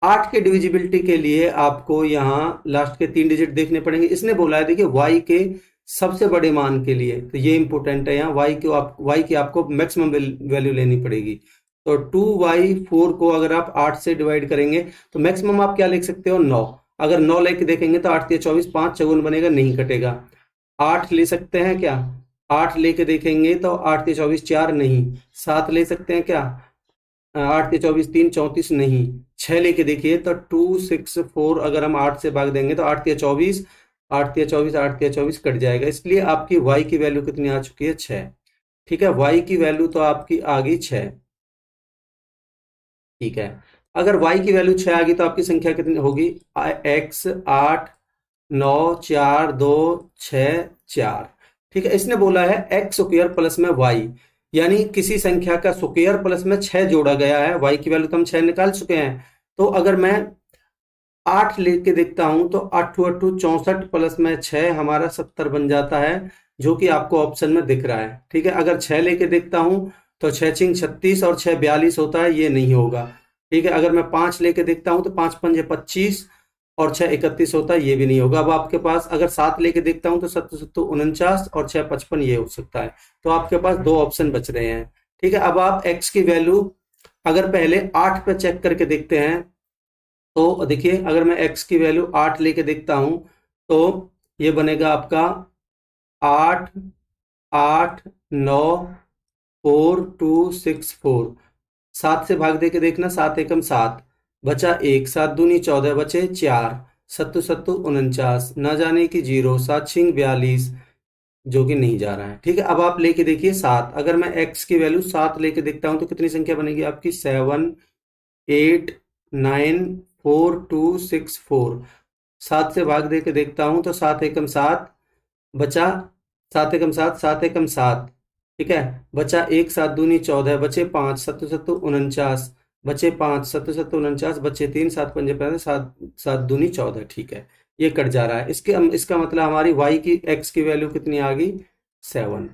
8 के डिविजिबिलिटी के लिए आपको यहाँ लास्ट के 3 डिजिट देखने पड़ेंगे। इसने बोला है देखिए y के सबसे बड़े मान के लिए, तो ये इंपॉर्टेंट है, यहाँ y की आपको मैक्सिमम वैल्यू लेनी पड़ेगी। तो 2y4 को अगर आप 8 से डिवाइड करेंगे तो मैक्सिमम आप क्या लिख सकते हो, 9। अगर 9 लेके देखेंगे तो 8 24, 5 चौगुन बनेगा, नहीं कटेगा। 8 ले सकते हैं क्या, 8 लेके देखेंगे तो 8 24, 4 नहीं। 7 ले सकते हैं क्या, 8 के 24, 3 34 नहीं। 6 लेके देखिए तो 2 6 4, अगर हम 8 से भाग देंगे तो 8 के 24, 8 के 24, 8 के 24 कट जाएगा। इसलिए आपकी y की वैल्यू कितनी आ चुकी है, 6। ठीक है, y की वैल्यू तो आपकी आ गई 6। ठीक है, अगर y की वैल्यू 6 आ गई तो आपकी संख्या कितनी होगी, x 8 9 4 2 6 4। ठीक है, इसने बोला है एक्स स्क्वायर प्लस में y, यानी किसी संख्या का स्क्वायर प्लस में 6 जोड़ा गया है। y की वैल्यू तो हम 6 निकाल चुके हैं। तो अगर मैं 8 लेके देखता हूं तो 8 8 64 प्लस में 6 हमारा 70 बन जाता है, जो कि आपको ऑप्शन में दिख रहा है। ठीक है, अगर 6 लेके देखता हूं तो 6 छिंग 36 और 6 42 होता है, ये नहीं होगा। ठीक है, अगर मैं 5 लेके देखता हूं तो 5 पंजे 25 और 6 31 होता है, ये भी नहीं होगा। अब आपके पास अगर 7 लेके देखता हूं तो 7 7 49 और 6 55, ये हो सकता है। तो आपके पास 2 ऑप्शन बच रहे हैं। ठीक है, अब आप x की वैल्यू अगर पहले 8 पे चेक करके देखते हैं तो देखिए, अगर मैं x की वैल्यू 8 लेके देखता हूं तो ये बनेगा आपका 8 8 9 4 2 6 4। 7 से भाग दे के देखना, 7 एकम 7, बचा 1, 7 दूनी 14, बचे 4, 7 7 49, ना जाने की 0, 7 छिंग 42, जो कि नहीं जा रहा है। ठीक है, अब आप लेके देखिए 7, अगर मैं x की वैल्यू 7 लेके देखता हूं तो कितनी संख्या बनेगी आपकी, 7 8 9 4 2 6 4। 7 से भाग दे के देखता हूं तो 7 एकम 7, बचा 7 एकम 7, 7 एकम 7। ठीक है, बचा 1, 7 दूनी 14, बचे 5, 7 7 49, बचे 5, 7 7 49, बचे 3, 7 पंजे 15, 7 7 दूनी 14। ठीक है, ये कट जा रहा है। इसका मतलब हमारी y की x की वैल्यू कितनी आ गई, 7।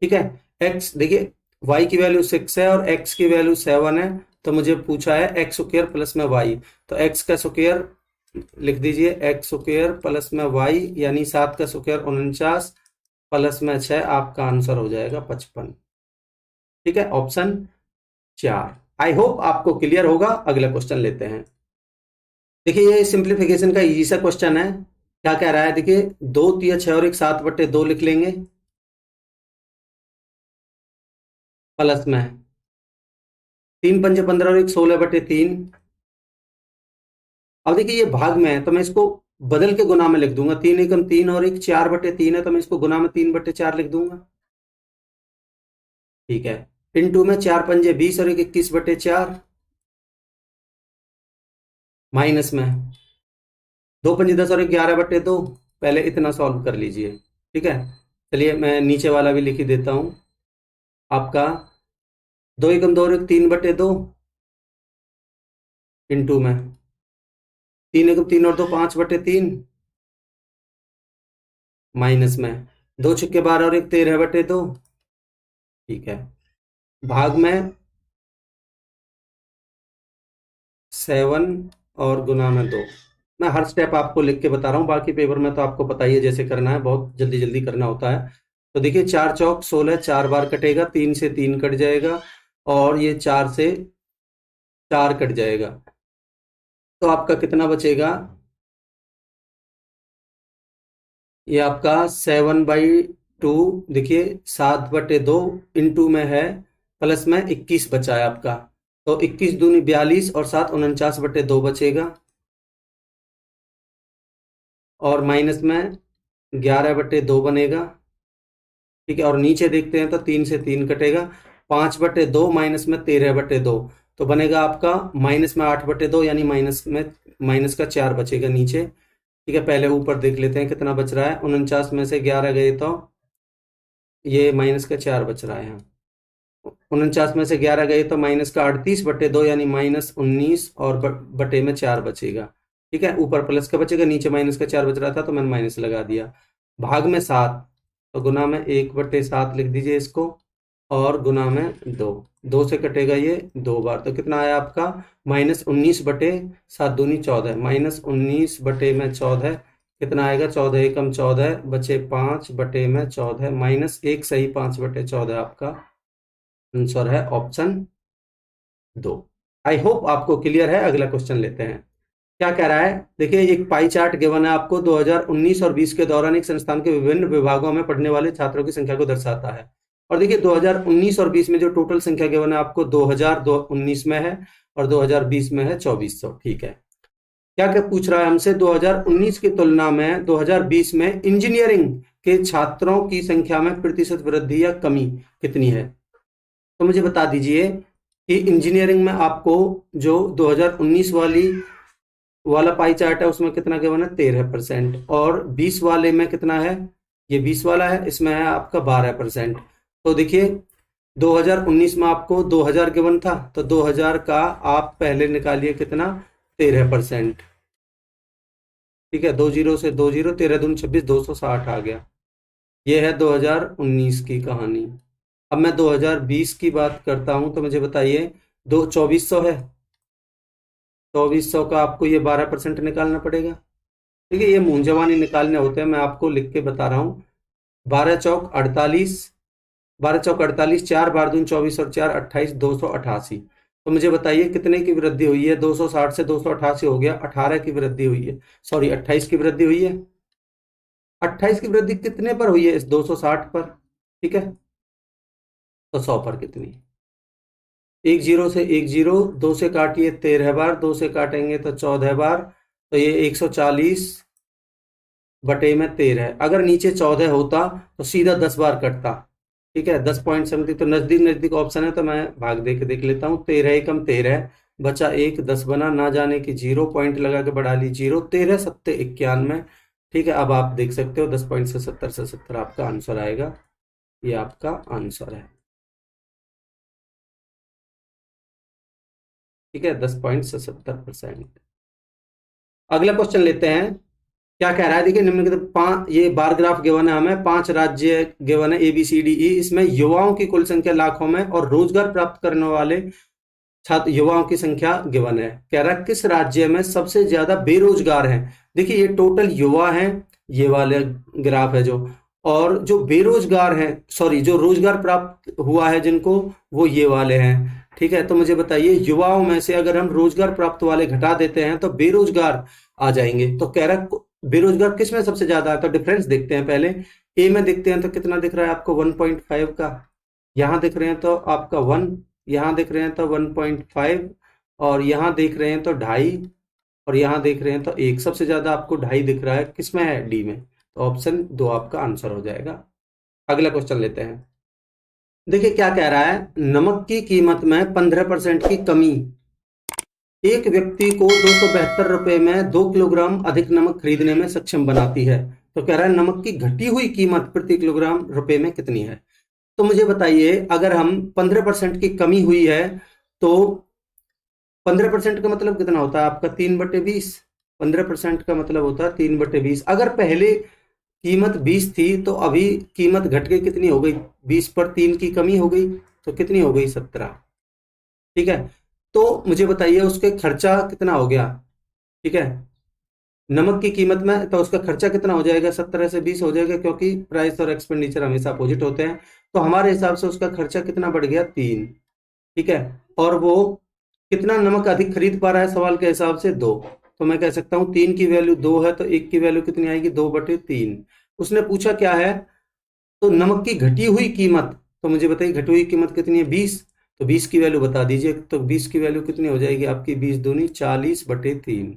ठीक है, x देखिए y की वैल्यू 6 है और x की वैल्यू 7 है, तो मुझे पूछा है एक्स स्क्वायर प्लस में y, तो x का स्क्वायर लिख दीजिए, एक्स स्क्वायर प्लस में y, यानी 7 का स्क्वायर 49 प्लस में 6, आपका आंसर हो जाएगा 55। ठीक है, ऑप्शन 4। आई होप आपको क्लियर होगा। अगला क्वेश्चन लेते हैं। देखिए, ये सिंप्लीफिकेशन का इजी सा क्वेश्चन है। क्या कह रहा है, देखिए 2 3 6 और 1 7/2 लिख लेंगे, प्लस में 3 पंजे 15 और 1 16/3। अब देखिए ये भाग में है तो मैं इसको बदल के गुना में लिख दूंगा, 3 एकम 3 और 1 4/3 है, तो मैं इसको गुना में 3/4 लिख दूंगा। ठीक है, इनटू में 4 पंजे 20 और 1 21/4, माइनस में 2 पंजे 10 और 11/2। पहले इतना सॉल्व कर लीजिए। ठीक है, चलिए मैं नीचे वाला भी लिख ही देता हूं आपका, 2 एकम 2 और 1 3/2, इंटू में 3 एकम 3 और 2 5/3, माइनस में 2 छक्के 12 और 1 13/2। ठीक है, भाग में 7 और गुना में 2। मैं हर स्टेप आपको लिख के बता रहा हूँ, बाकी पेपर में तो आपको पता ही है जैसे करना है, बहुत जल्दी जल्दी करना होता है। तो देखिए 4 चौक 16, 4 बार कटेगा, 3 से 3 कट जाएगा और ये 4 से 4 कट जाएगा, तो आपका कितना बचेगा, ये आपका 7/2। देखिए 7/2 इंटू में है, प्लस में 21 बचा है आपका, तो 21 दूनी 42 और 7 49/2 बचेगा, और माइनस में 11/2 बनेगा। ठीक है, और नीचे देखते हैं तो 3 से 3 कटेगा, 5/2 माइनस में 13/2, तो बनेगा आपका माइनस में 8/2, यानी माइनस का 4 बचेगा नीचे। ठीक है, पहले ऊपर देख लेते हैं कितना बच रहा है, 49 में से 11 गए तो ये माइनस का 4 बच रहा है यहाँ। 49 में से 11 गए तो माइनस का 38/2, यानी -19 और बटे में 4 बचेगा। ठीक है, ऊपर प्लस का बचेगा, नीचे माइनस का 4 बच रहा था तो मैंने माइनस लगा दिया। भाग में 7, तो गुना में 1/7 लिख दीजिए इसको, और गुना में 2, 2 से कटेगा ये 2 बार, तो कितना आया आपका -19/7 दूनी 14, -19/14 कितना आएगा 14 एकम 14 बचे 5/14 -1 सही 5/14 आपका आंसर है ऑप्शन 2। आई होप आपको क्लियर है। अगला क्वेश्चन लेते हैं। क्या कह रहा है, देखिए एक पाई चार्ट गिवन है आपको, 2019 और 20 के दौरान एक संस्थान के विभिन्न विभागों में पढ़ने वाले छात्रों की संख्या को दर्शाता है। और देखिए 2019 और 20 में जो टोटल संख्या गिवन है आपको 2019 में है और 2020 में है 2400। ठीक है, क्या क्या पूछ रहा है हमसे, 2019 की तुलना में 2020 में इंजीनियरिंग के छात्रों की संख्या में प्रतिशत वृद्धि या कमी कितनी है। तो मुझे बता दीजिए कि इंजीनियरिंग में आपको जो 2019 वाला पाई चार्ट है उसमें कितना गिवन है 13%, और 20 वाले में कितना है, ये 20 वाला है, इसमें है आपका 12%। तो देखिए 2019 में आपको 2000 गिवन था, तो 2000 का आप पहले निकालिए कितना 13%। ठीक है, 20 से 20, 13 दूनी 26, 260 आ गया। ये है 2019 की कहानी। अब मैं 2020 की बात करता हूं, तो मुझे बताइए 2400 है, 2400 का आपको ये 12% निकालना पड़ेगा। ठीक है, ये मुंह जवानी निकालने होते हैं, मैं आपको लिख के बता रहा हूँ। 12 चौक 48, 12 चौक 48, 4 बार दून 24 और 4 28, 288। तो मुझे बताइए कितने की वृद्धि हुई है, 260 से 288 हो गया, 18 की वृद्धि हुई है, सॉरी 28 की वृद्धि हुई है। 28 की वृद्धि कितने पर हुई है, इस 260 पर। ठीक है, तो 100 पर कितनी, एक जीरो से एक जीरो, 2 से काटिए 13 बार, 2 से काटेंगे तो 14 बार, तो ये 140 बटे में 13। अगर नीचे 14 होता तो सीधा 10 बार कटता। ठीक है, 10 पॉइंट समथिंग, तो नजदीक नजदीक ऑप्शन है, तो मैं भाग दे के देख लेता हूँ। 13 एकम 13 बचा 1, 10 बना, ना जाने की 0 पॉइंट लगा के बढ़ा ली 0, 13 सत्ते 91। ठीक है, अब आप देख सकते हो 10 पॉइंट से 70 आपका आंसर आएगा। ये आपका आंसर है। ठीक है, 10.77%। अगला क्वेश्चन लेते हैं। क्या कह रहा है, देखिए निम्नलिखित पांच, ये बार ग्राफ गिवन है हमें, 5 राज्य गिवन है ABCDE, इसमें युवाओं की कुल संख्या लाखों में और रोजगार प्राप्त करने वाले छात्र युवाओं की संख्या गिवन है। कह रहा है किस राज्य में सबसे ज्यादा बेरोजगार हैं। देखिए ये टोटल युवा हैं, ये वाले ग्राफ है जो, और जो बेरोजगार हैं, सॉरी जो रोजगार प्राप्त हुआ है जिनको, वो ये वाले हैं। ठीक है, तो मुझे बताइए युवाओं में से अगर हम रोजगार प्राप्त वाले घटा देते हैं तो बेरोजगार आ जाएंगे। तो कह रहा है बेरोजगार किस में सबसे ज्यादा है, तो डिफरेंस देखते हैं पहले। ए में देखते हैं तो कितना दिख रहा है आपको 1.5 का, यहां दिख रहे हैं तो आपका 1, यहां दिख रहे हैं तो 1.5, और यहां देख रहे हैं तो 2.5, और यहां देख रहे हैं तो 1। सबसे ज्यादा आपको 2.5 दिख रहा है, किसमें है, डी में। तो ऑप्शन 2 आपका आंसर हो जाएगा। अगला क्वेश्चन लेते हैं। देखिए क्या कह रहा है, नमक की कीमत में 15% की कमी एक व्यक्ति को 272 रुपए में 2 किलोग्राम अधिक नमक खरीदने में सक्षम बनाती है। तो कह रहा है नमक की घटी हुई कीमत प्रति किलोग्राम रुपए में कितनी है। तो मुझे बताइए अगर हम 15% की कमी हुई है, तो 15% का मतलब कितना होता है आपका 3/20। 15% का मतलब होता है 3/20। अगर पहले कीमत 20 थी तो अभी कीमत घट के कितनी हो गई, 20 पर 3 की कमी हो गई, तो कितनी हो गई 17। ठीक है, तो मुझे बताइए उसके खर्चा कितना हो गया। ठीक है, नमक की कीमत में तो उसका खर्चा कितना हो जाएगा, 17 से 20 हो जाएगा, क्योंकि प्राइस और एक्सपेंडिचर हमेशा अपोजिट होते हैं। तो हमारे हिसाब से उसका खर्चा कितना बढ़ गया, 3। ठीक है, और वो कितना नमक अधिक खरीद पा रहा है सवाल के हिसाब से, 2। तो मैं कह सकता हूं 3 की वैल्यू 2 है, तो 1 की वैल्यू कितनी आएगी, 2/3। उसने पूछा क्या है, तो नमक की घटी हुई कीमत, तो मुझे बताइए घटी हुई कीमत कितनी है, 20। तो 20 की वैल्यू बता दीजिए, तो 20 की वैल्यू कितनी हो जाएगी आपकी, 20 दूनी 40/3।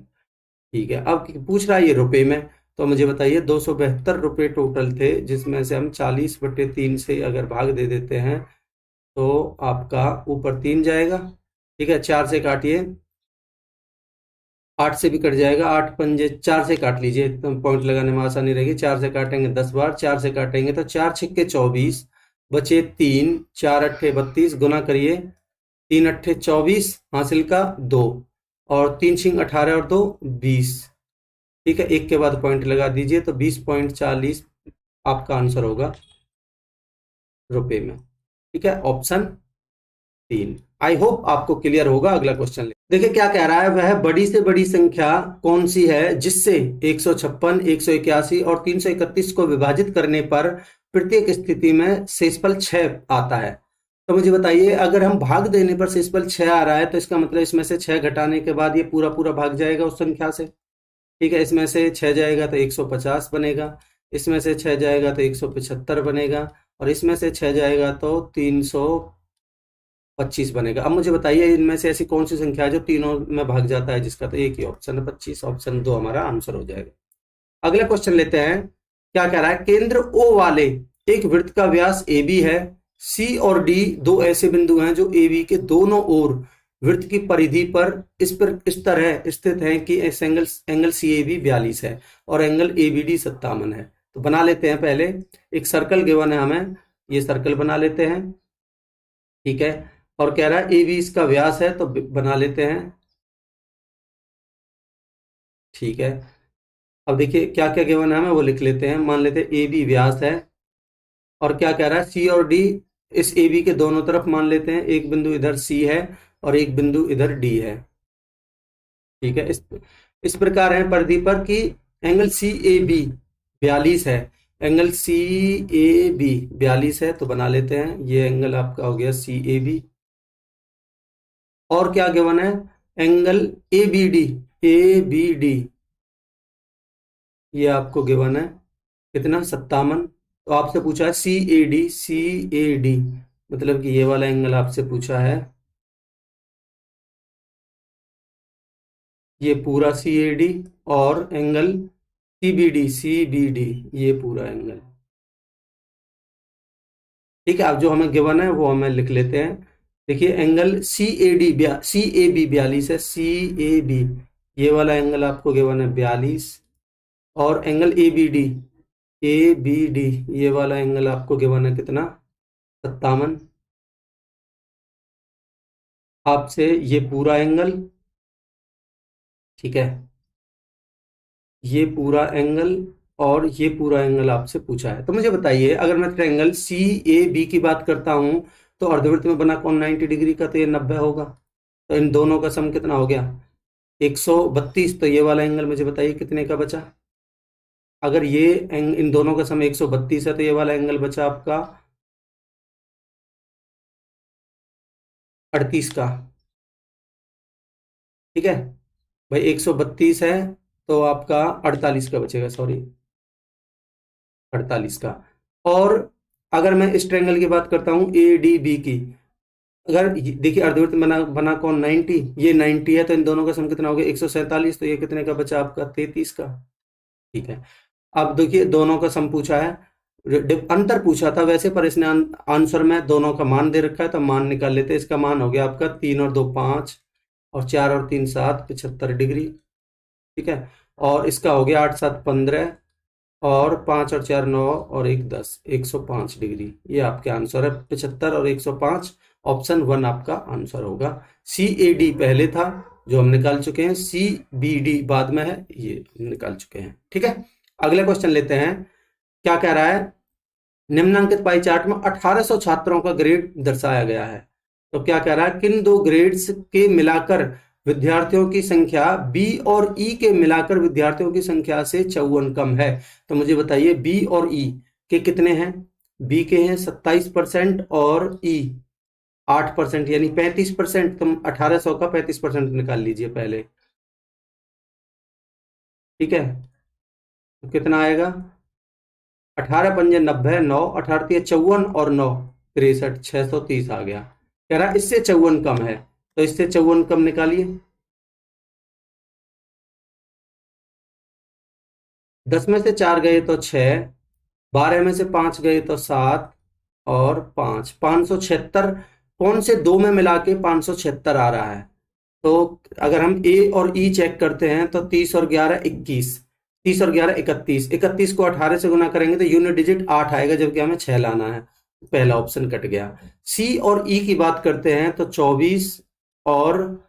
ठीक है, अब पूछ रहा है ये रुपए में, तो मुझे बताइए 272 रुपए टोटल थे, जिसमें से हम 40/3 से अगर भाग दे देते हैं तो आपका ऊपर 3 जाएगा। ठीक है, 4 से काटिए, 8 से भी कट जाएगा, 8 पंजे 4 से काट लीजिए, एकदम पॉइंट लगाने में आसानी रहेगी। 4 से काटेंगे 10 बार, 4 से काटेंगे तो 4 छिक्के 24, बचे 3, 4 अट्ठे 32, गुना करिए, 3 अट्ठे 24, हासिल का 2, और 3 छिंग 18 और 2 20। ठीक है, एक के बाद पॉइंट लगा दीजिए, तो 20.40 आपका आंसर होगा रुपए में। ठीक है, ऑप्शन 3। आई होप आपको क्लियर होगा। अगला क्वेश्चन देखिए क्या कह रहा है, वह बड़ी से बड़ी संख्या कौन सी है जिससे 156, 181 और 331 को विभाजित करने पर प्रत्येक स्थिति में शेषफल 6 आता है। तो मुझे बताइए, अगर हम भाग देने पर शेषफल 6 आ रहा है तो इसका मतलब इसमें से 6 घटाने के बाद ये पूरा पूरा भाग जाएगा उस संख्या से। ठीक है, इसमें से 6 जाएगा तो 150 बनेगा, इसमें से 6 जाएगा तो 175 बनेगा, और इसमें से 6 जाएगा तो 325 बनेगा। अब मुझे बताइए इनमें से ऐसी कौन सी संख्या है जो तीनों में भाग जाता है जिसका, तो एक ही ऑप्शन है 25, ऑप्शन 2 हमारा आंसर हो जाएगा। अगला क्वेश्चन लेते हैं। क्या कह रहा है, केंद्र ओ वाले एक वृत्त का व्यास ए बी है, सी और डी दो ऐसे बिंदु हैं जो ए बी के दोनों ओर वृत्त की परिधि पर इस तरह स्थित हैं कि एंगल सी ए बी 42 है और एंगल ए बी डी 57 है। तो बना लेते हैं, पहले एक सर्कल गिवन है हमें, ये सर्कल बना लेते हैं। ठीक है, और कह रहा है ए बी इसका व्यास है तो बना लेते हैं। ठीक है, अब देखिए क्या क्या गिवन है हमें वो लिख लेते हैं। मान लेते हैं ए बी व्यास है, और क्या कह रहा है सी और डी इस ए बी के दोनों तरफ मान लेते हैं, एक बिंदु इधर सी है और एक बिंदु इधर डी है। ठीक है, इस प्रकार है परिधि पर कि एंगल सी ए बी 42 है, एंगल सी ए बी 42 है तो बना लेते हैं, ये एंगल आपका हो गया सी ए बी। और क्या गिवन है, angle A B D, A B D ये आपको गिवन है कितना, 57। तो आपसे पूछा है सी A D, C A D मतलब कि ये वाला एंगल आपसे पूछा है, ये पूरा सी ए डी, और angle C B D, C B D ये पूरा एंगल। ठीक है, अब जो हमें गिवन है वो हमें लिख लेते हैं। देखिए angle C A D, C A B 42 है, सी ए बी ये वाला एंगल आपको गिवन है 42, और angle A B D, A B D ये वाला एंगल आपको गिवन है कितना, 57। आपसे ये पूरा एंगल, ठीक है, ये पूरा एंगल और ये पूरा एंगल आपसे पूछा है। तो मुझे बताइए, अगर मैं ट्रायंगल सी ए बी की बात करता हूं तो अर्धवृत्त में बना कौन 90 डिग्री का, तो ये 90 होगा। तो इन दोनों का सम कितना हो गया, 132। तो ये वाला एंगल मुझे बताइए कितने का बचा। अगर ये इन दोनों का सम 132 है तो ये वाला एंगल बचा आपका 38 का। ठीक है भाई, 132 है तो आपका 48 का बचेगा, सॉरी 48 का। और अगर मैं इस ट्रायंगल की बात करता हूं ए डी बी की, अगर देखिए अर्धवृत्त बना बना कौन 90, ये 90 है तो इन दोनों का सम कितना हो गया 147। तो ये कितने का बचा आपका 33 का। ठीक है, अब देखिए दोनों का सम पूछा है, अंतर पूछा था वैसे, पर इसने आंसर में दोनों का मान दे रखा है तो मान निकाल लेते हैं। इसका मान हो गया आपका 3 और 2 5, और 4 और 3 7, 75 डिग्री। ठीक है, और इसका हो गया 8 7 15, और 5 और 4 9, और 1 10, 105 डिग्री। ये आपके आंसर है 75 और 105, ऑप्शन 1 आपका आंसर होगा। सी ए डी पहले था जो हम निकाल चुके हैं, सी बी डी बाद में है, ये निकाल चुके हैं। ठीक है, अगला क्वेश्चन लेते हैं। क्या कह रहा है, निम्नांकित पाई चार्ट में 1800 छात्रों का ग्रेड दर्शाया गया है। तो क्या कह रहा है, किन दो ग्रेड्स के मिलाकर विद्यार्थियों की संख्या बी और ई के मिलाकर विद्यार्थियों की संख्या से 54 कम है। तो मुझे बताइए बी और ई के कितने हैं। बी के हैं 27% और ई 8%, यानी 35%। तुम 1800 का 35% निकाल लीजिए पहले। ठीक है, तो कितना आएगा, 18 पंजे 90, 9 18 54 और 9 63, 630 आ गया। कह रहा इससे 54 कम है, तो इससे 54 कम निकालिए। 10 में से 4 गए तो 6, 12 में से 5 गए तो 7, और 5 576। कौन से दो में मिला के 576 आ रहा है। तो अगर हम ए और ई चेक करते हैं तो 30 और 11 21, 30 और 11 31, 31 को 18 से गुना करेंगे तो यूनिट डिजिट 8 आएगा, जबकि हमें 6 लाना है। पहला ऑप्शन कट गया। सी और ई की बात करते हैं तो 24 और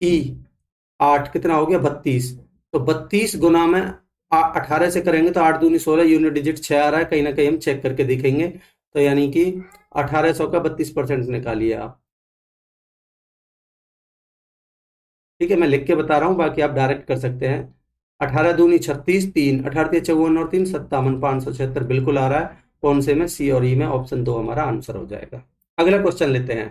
ई 8 कितना हो गया 32। तो 32 गुना में 18 से करेंगे तो 8 दूनी 16, यूनिट डिजिट 6 आ रहा है। कहीं ना कहीं हम चेक करके देखेंगे तो यानी कि 1800 का 32% निकालिए आप। ठीक है, मैं लिख के बता रहा हूँ, बाकी आप डायरेक्ट कर सकते हैं। 18 दूनी 36, 3 18 54 और 3 57, 576 बिल्कुल आ रहा है। कौन से में? सी और ई में, ऑप्शन 2 हमारा आंसर हो जाएगा। अगला क्वेश्चन लेते हैं।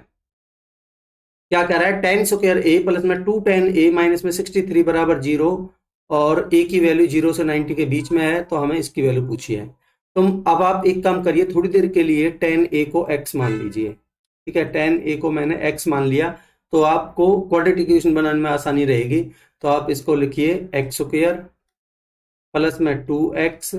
क्या कह रहा है? टेन स्क्वायर ए प्लस में 2 tan a माइनस में 63 बराबर 0, और ए की वैल्यू 0 से 90 के बीच में है, तो हमें इसकी वैल्यू पूछी है। तो अब आप एक काम करिए, थोड़ी देर के लिए tan a को x मान लीजिए। ठीक है, tan a को मैंने x मान लिया, तो आपको क्वाड्रेटिक इक्वेशन बनाने में आसानी रहेगी। तो आप इसको लिखिए एक्स स्क्वायर प्लस में 2x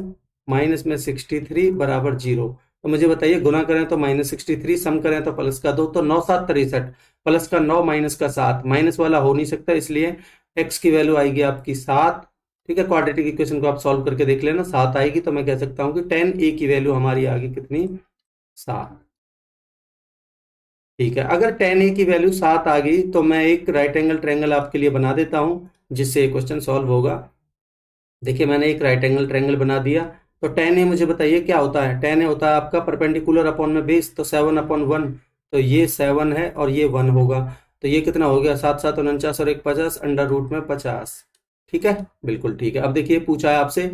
माइनस में 63 बराबर 0। तो मुझे बताइए, गुना करें तो -63, सम करें तो प्लस का 2, तो 9 7 63, प्लस का 9 माइनस का 7, माइनस वाला हो नहीं सकता, इसलिए x की वैल्यू आएगी आपकी 7। ठीक है, क्वाड्रेटिक इक्वेशन को आप सॉल्व करके देख लेना, 7 आएगी, तो मैं कह सकता हूं कि tan a की वैल्यू हमारी आ गई कितनी? 7। ठीक है, अगर tan a की वैल्यू 7 आ गई, तो मैं एक राइट एंगल ट्रायंगल आपके लिए बना देता हूं, जिससे ये क्वेश्चन सॉल्व होगा। देखिए, मैंने एक राइट एंगल ट्रायंगल बना दिया। तो tan ए मुझे बताइए क्या होता है? tan ए होता है आपका परपेंडिकुलर अपॉन में बेस, तो 7/1। तो ये 7 है और ये 1 होगा, तो ये कितना हो गया? 7 7 49 और 1 50, अंडर रूट में 50। ठीक है, बिल्कुल ठीक है। अब देखिए, पूछा है आपसे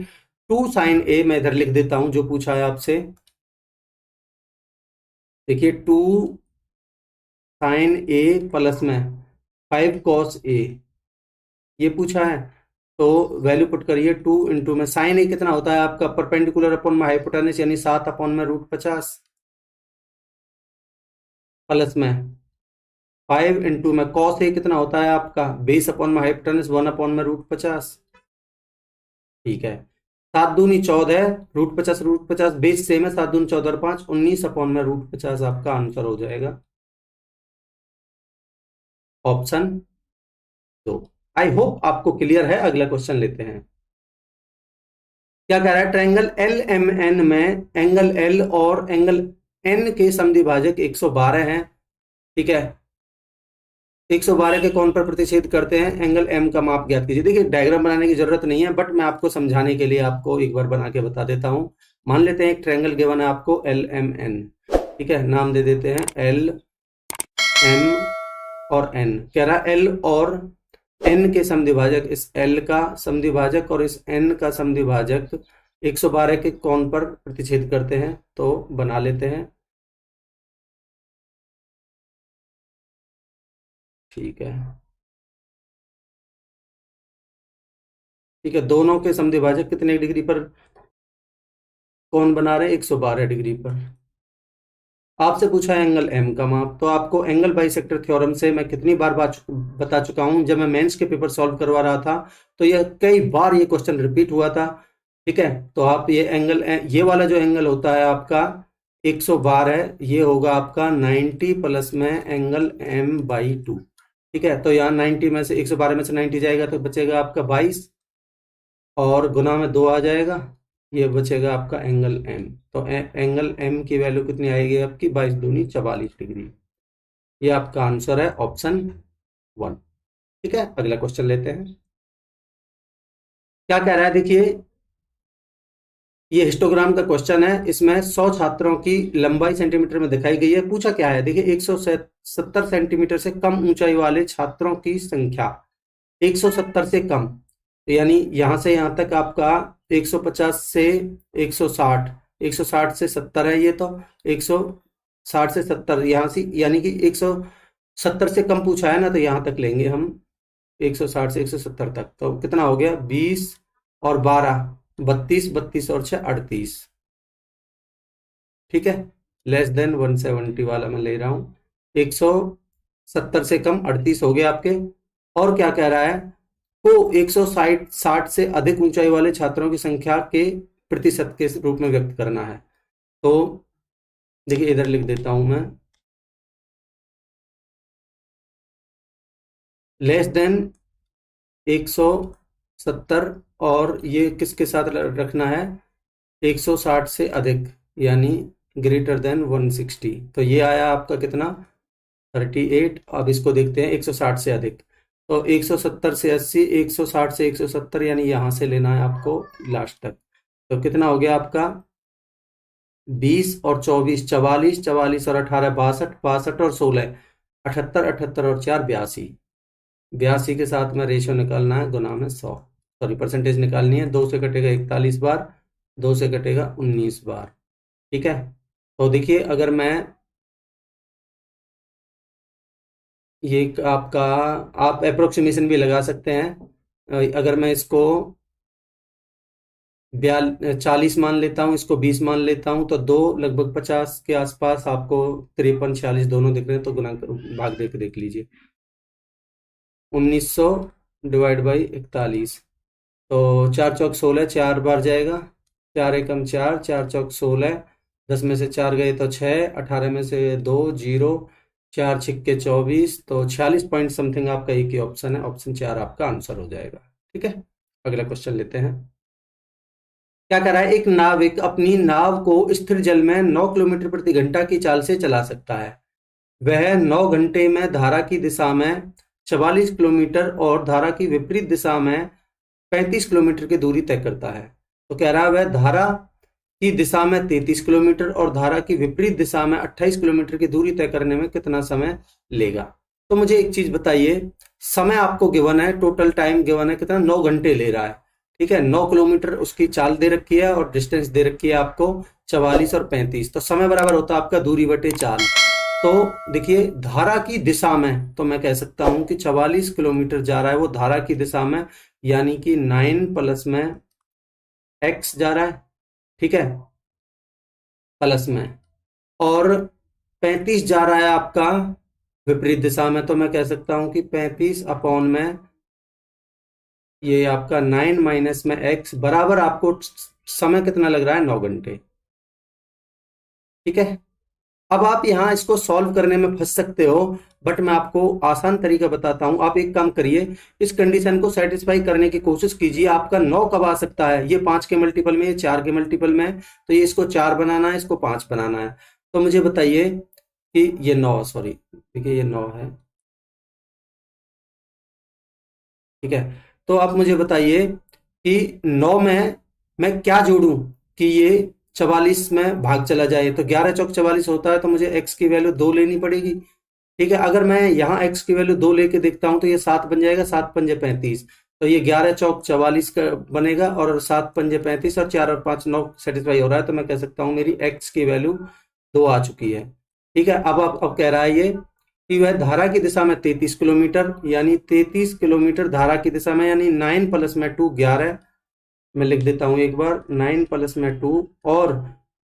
2 sin a, मैं इधर लिख देता हूं जो पूछा है आपसे। देखिए, 2 sin a प्लस में 5 cos a, ये पूछा है। तो वैल्यू पुट करिए, 2 में साइन ए कितना होता है आपका? परपेंडिकुलर अपॉन में हाइपोटेनस, यानी 7/√50, प्लस में 5 में कॉस ए कितना होता है आपका? बेस अपॉन में हाइपोटेनस, 1/√50। ठीक है, 7 दूनी 14, √50 बेस सेम है, 7 दूनी 14 और 5 19/√50 आपका आंसर हो जाएगा, ऑप्शन 2। आई होप आपको क्लियर है। अगला क्वेश्चन लेते हैं। क्या कह रहा है? ट्रायंगल एल एम एन में एंगल एल और एंगल एन के समद्विभाजक 112 हैं। ठीक है, 112 के कोण पर प्रतिच्छेद करते हैं, एंगल एम का माप ज्ञात कीजिए। देखिए, डायग्राम बनाने की जरूरत नहीं है, बट मैं आपको समझाने के लिए आपको एक बार बना के बता देता हूं। मान लेते हैं एक ट्रायंगल गिवन है आपको एल एम एन। ठीक है, नाम दे देते हैं एल एम और एन। कह रहा है एल और एन के समद्विभाजक, इस एल का समद्विभाजक और इस एन का समद्विभाजक 112 के कोण पर प्रतिच्छेद करते हैं। तो बना लेते हैं। ठीक है, ठीक है, दोनों के समद्विभाजक कितने डिग्री पर कोण बना रहे हैं? 112 डिग्री पर। आपसे पूछा है एंगल एम का माप, तो आपको एंगल बाइसेक्टर थ्योरम से मैं कितनी बार बता चुका हूं, जब मैं मेंस के पेपर सॉल्व करवा रहा था, तो यह कई बार ये क्वेश्चन रिपीट हुआ था। ठीक है, तो आप ये एंगल, ये वाला जो एंगल होता है आपका 112, ये होगा आपका 90 प्लस में एंगल m/2। ठीक है, तो यहाँ 90 में से 112 में से 90 जाएगा, तो बचेगा आपका 22, और गुना में 2 आ जाएगा, ये बचेगा आपका एंगल एम। तो एंगल एम की वैल्यू कितनी आएगी आपकी? 22 दूनी 44 डिग्री। ये आपका आंसर है, ऑप्शन 1। ठीक है, अगला क्वेश्चन लेते हैं। क्या कह रहा है? देखिए, ये हिस्टोग्राम का क्वेश्चन है, इसमें 100 छात्रों की लंबाई सेंटीमीटर में दिखाई गई है। पूछा क्या है? देखिए, 170 सेंटीमीटर से कम ऊंचाई वाले छात्रों की संख्या 170 से कम, तो यानी यहां से यहां तक आपका 150 से 160, 160 से 70 है ये, तो 160 से 70 यहां से, यानी कि 170 से कम पूछा है ना, तो यहां तक लेंगे हम 160 से 170 तक। तो कितना हो गया? 20 और 12 32, 32 और 6 38। ठीक है, लेस देन 170 वाला मैं ले रहा हूं। 170 से कम 38 हो गए आपके। और क्या कह रहा है? को 160 से अधिक ऊंचाई वाले छात्रों की संख्या के प्रतिशत के रूप में व्यक्त करना है। तो देखिए, इधर लिख देता हूं मैं, लेस देन 170, और ये किसके साथ रखना है? 160 से अधिक, यानी ग्रेटर देन 160। तो ये आया आपका कितना? 38। अब इसको देखते हैं 160 से अधिक, तो 170 से 80, 160 से 170, यानी यहां से लेना है आपको लास्ट तक। तो कितना हो गया आपका? 20 और 24 44, 44 और 18 62, 62 और 16 78, 78 और 4 82, 82 के साथ में रेशियो निकालना है, गुना में 100, सॉरी परसेंटेज निकालनी है। 2 से कटेगा 41 बार, 2 से कटेगा 19 बार। ठीक है, तो देखिए अगर मैं ये आपका, आप अप्रोक्सीमेशन भी लगा सकते हैं। अगर मैं इसको 40 मान लेता हूँ, इसको 20 मान लेता हूँ, तो दो लगभग 50 के आसपास आपको 53 46 दोनों दिख रहे हैं, तो गुना भाग देख देख लीजिए। 1900 डिवाइड बाई 41, तो 4 चौक 16, 4 बार जाएगा, 4 एकम 4, 4 चौक 16, 10 में से 4 गए तो 6, 18 में से 2 0, 4 छिक्के 24, तो 46 पॉइंट समथिंग आपका एक ही ऑप्शन है, ऑप्शन 4 आपका आंसर हो जाएगा। ठीक है, अगला क्वेश्चन लेते हैं। क्या कह रहा है, एक नाविक अपनी नाव को स्थिर जल में 9 किलोमीटर प्रति घंटा की चाल से चला सकता है। वह 9 घंटे में धारा की दिशा में 44 किलोमीटर और धारा की विपरीत दिशा में 35 किलोमीटर की दूरी तय करता है। तो कह रहा है वह धारा की दिशा में 33 किलोमीटर और धारा की विपरीत दिशा में 28 किलोमीटर की दूरी तय करने में कितना समय लेगा। तो मुझे एक चीज बताइए, समय आपको गिवन है, टोटल टाइम गिवन है कितना, 9 घंटे ले रहा है। ठीक है, 9 किलोमीटर उसकी चाल दे रखी है और डिस्टेंस दे रखी है आपको 44 और 35, तो समय बराबर होता है आपका दूरी बटे चाल। तो देखिए धारा की दिशा में, तो मैं कह सकता हूं कि 44 किलोमीटर जा रहा है वो धारा की दिशा में, यानी कि 9 प्लस में x जा रहा है। ठीक है, प्लस में, और 35 जा रहा है आपका विपरीत दिशा में, तो मैं कह सकता हूं कि 35 अपॉन में ये आपका 9 माइनस में x बराबर आपको समय कितना लग रहा है, 9 घंटे। ठीक है, अब आप यहां इसको सॉल्व करने में फंस सकते हो, बट मैं आपको आसान तरीका बताता हूं। आप एक काम करिए, इस कंडीशन को सेटिस्फाई करने की कोशिश कीजिए। आपका 9 कब आ सकता है, ये 5 के मल्टीपल में, ये 4 के मल्टीपल में है, तो ये इसको 4 बनाना है, इसको 5 बनाना है। तो मुझे बताइए कि ये 9, सॉरी देखिए ये 9 है। ठीक है, तो आप मुझे बताइए कि 9 में मैं क्या जोड़ूं कि ये 44 में भाग चला जाए, तो 11 चौक 44 होता है, तो मुझे x की वैल्यू 2 लेनी पड़ेगी। ठीक है, अगर मैं यहाँ x की वैल्यू 2 लेके देखता हूं तो ये 7 बन जाएगा, 7 पंजे 35, तो ये 11 चौक 44 का बनेगा, और 7 पंजे 35 और 4 और 5 9 सेटिस्फाई हो रहा है, तो मैं कह सकता हूँ मेरी x की वैल्यू 2 आ चुकी है। ठीक है, अब कह रहा है ये कि वह धारा की दिशा में 33 किलोमीटर, यानी 33 किलोमीटर धारा की दिशा में, यानी 9 प्लस में 2 11, मैं लिख देता हूं एक बार, 9 प्लस में 2, और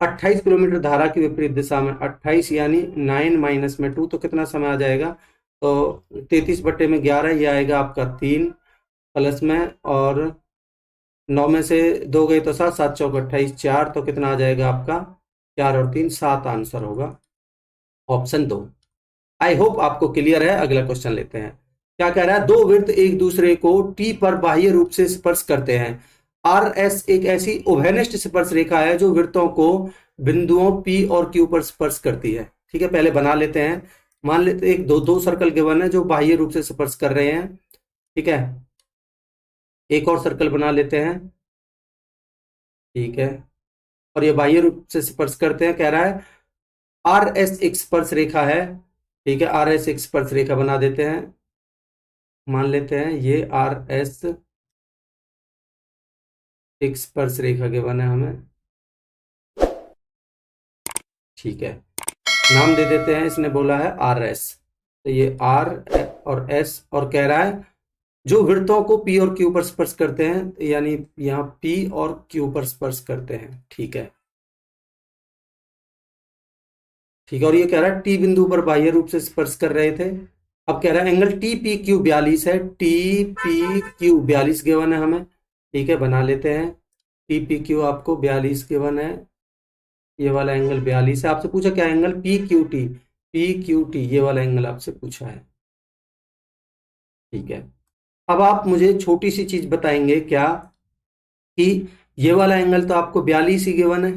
28 किलोमीटर धारा की विपरीत दिशा में 28, यानी 9 माइनस में 2, तो कितना समय आ जाएगा, तो 33 बट्टे में 11, ये आएगा आपका 3 प्लस में, और 9 में से 2 गए तो 7, 7 चौक 28, 4, तो कितना आ जाएगा आपका 4 और 3 7, आंसर होगा ऑप्शन 2। आई होप आपको क्लियर है। अगला क्वेश्चन लेते हैं। क्या कह रहा है, दो वृत्त एक दूसरे को टी पर बाह्य रूप से स्पर्श करते हैं। आर एस एक ऐसी उभयनिष्ठ स्पर्श रेखा है जो वृत्तों को बिंदुओं पी और क्यू पर स्पर्श करती है। ठीक है, पहले बना लेते हैं। मान लेते एक दो सर्कल गिवन है जो बाह्य रूप से स्पर्श कर रहे हैं। ठीक है, एक और सर्कल बना लेते हैं। ठीक है, और ये बाह्य रूप से स्पर्श करते हैं। कह रहा है आर एस एक स्पर्श रेखा है। ठीक है, आर एस एक स्पर्श रेखा बना देते हैं। मान लेते हैं ये आर एस एक स्पर्श रेखा गिवन है हमें। ठीक है, नाम दे देते हैं, इसने बोला है आर एस, तो ये आर और एस, और कह रहा है जो वृत्तों को पी और क्यू पर स्पर्श करते हैं, यानी यहाँ पी और क्यू पर स्पर्श करते हैं। ठीक है, ठीक है, और ये कह रहा है टी बिंदु पर बाह्य रूप से स्पर्श कर रहे थे। अब कह रहा है एंगल टी पी क्यू 42 है, टी पी क्यू 42 गिवन है हमें। ठीक है, बना लेते हैं, टी पी क्यू आपको 42 गिवन है, ये वाला एंगल 42 है। आपसे पूछा क्या एंगल, पी क्यू टी ये वाला एंगल आपसे पूछा है। ठीक है, अब आप मुझे छोटी सी चीज बताएंगे क्या, कि ये वाला एंगल तो आपको 42 ही गिवन है।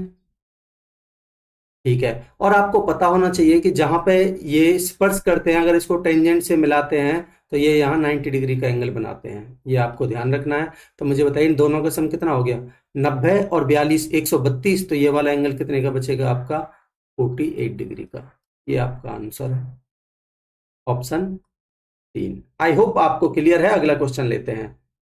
ठीक है, और आपको पता होना चाहिए कि जहां पे ये स्पर्श करते हैं, अगर इसको टेंजेंट से मिलाते हैं तो ये यहाँ 90 डिग्री का एंगल बनाते हैं, ये आपको ध्यान रखना है। तो मुझे बताइए इन दोनों का सम कितना हो गया, 90 और 42 132, तो ये वाला एंगल कितने का बचेगा आपका, 48 डिग्री का। ये आपका आंसर है ऑप्शन 3। आई होप आपको क्लियर है। अगला क्वेश्चन लेते हैं।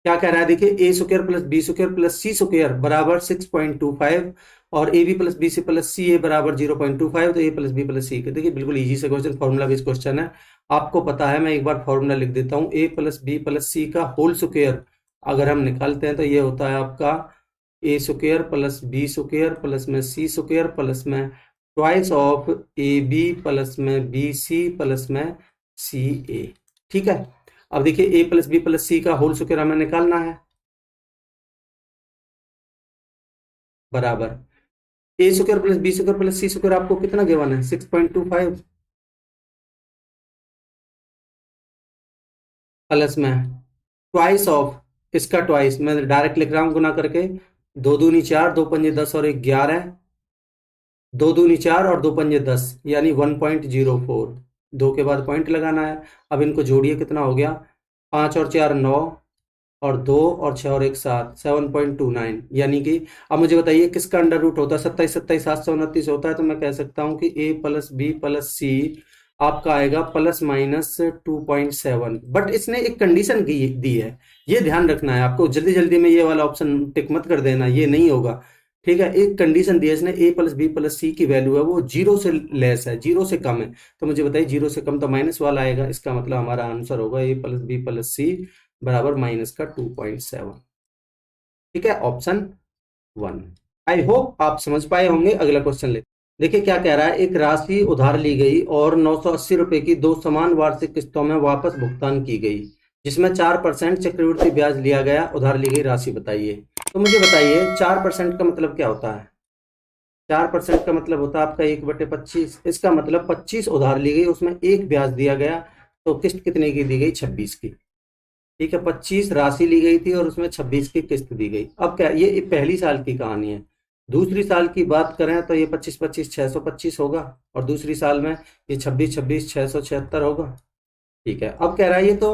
क्या कह रहा है देखिए, A square plus B square plus C square बराबर 6.25 और A B plus B C plus C A बराबर 0.25, तो A plus B plus C. देखिए बिल्कुल इजी से क्वेश्चन, फॉर्मूला बेस्ड क्वेश्चन है, आपको पता है। मैं एक बार फॉर्मूला लिख देता हूं, ए प्लस बी प्लस सी का होल स्क्वायर अगर हम निकालते हैं तो ये होता है आपका A square plus B square plus में सी स्क्वायर प्लस में twice of A B plus में बी सी प्लस में सी ए। ठीक है, अब देखिए A plus B plus C का होल स्क्वायर हमें निकालना है, बराबर A square plus B square plus C square आपको कितना गिवन है, 6.25 प्लस में ट्वाइस ऑफ इसका ट्वाइस, मैं डायरेक्ट लिख रहा हूं गुना करके, 2 दूनी 4, 2 पंजे 10 और 1 11, 2 दूनी 4 और 2 पंजे 10 यानी 1.04, 2 के बाद पॉइंट लगाना है। अब इनको जोड़िए, कितना हो गया, 5 और 4 9 और 2 और 6 और 1 7, 7.29 यानी कि अब मुझे बताइए किसका अंडर रूट होता है, 27 27 729 होता है। तो मैं कह सकता हूं कि ए प्लस बी प्लस सी आपका आएगा प्लस माइनस 2.7, बट इसने एक कंडीशन दी है, ये ध्यान रखना है आपको। जल्दी जल्दी में ये वाला ऑप्शन टिक मत कर देना, ये नहीं होगा। ठीक है, एक कंडीशन दी है इसने, ए प्लस बी प्लस सी की वैल्यू है वो 0 से लेस है, 0 से कम है। तो मुझे बताइए 0 से कम तो माइनस वाला आएगा, इसका मतलब हमारा आंसर होगा ए प्लस बी प्लस सी बराबर माइनस का 2.7। ठीक है, ऑप्शन 1। आई होप आप समझ पाए होंगे। अगला क्वेश्चन लेते, देखिए क्या कह रहा है, एक राशि उधार ली गई और 980 रुपए की 2 समान वार्षिक किस्तों में वापस भुगतान की गई, जिसमें 4% चक्रवृद्धि ब्याज लिया गया, उधार ली गई राशि बताइए। तो मुझे बताइए 4% का मतलब क्या होता है, 4% का मतलब होता है आपका 1/25, इसका मतलब 25 उधार ली गई, उसमें 1 ब्याज दिया गया, तो किस्त कितने की दी गई, 26 की। ठीक है, 25 राशि ली गई थी और उसमें 26 की किस्त दी गई। अब क्या, ये पहली साल की कहानी है। दूसरी साल की बात करें तो ये 25 25 625 होगा, और दूसरी साल में ये 26 26 676 होगा। ठीक है, अब कह रहा है ये तो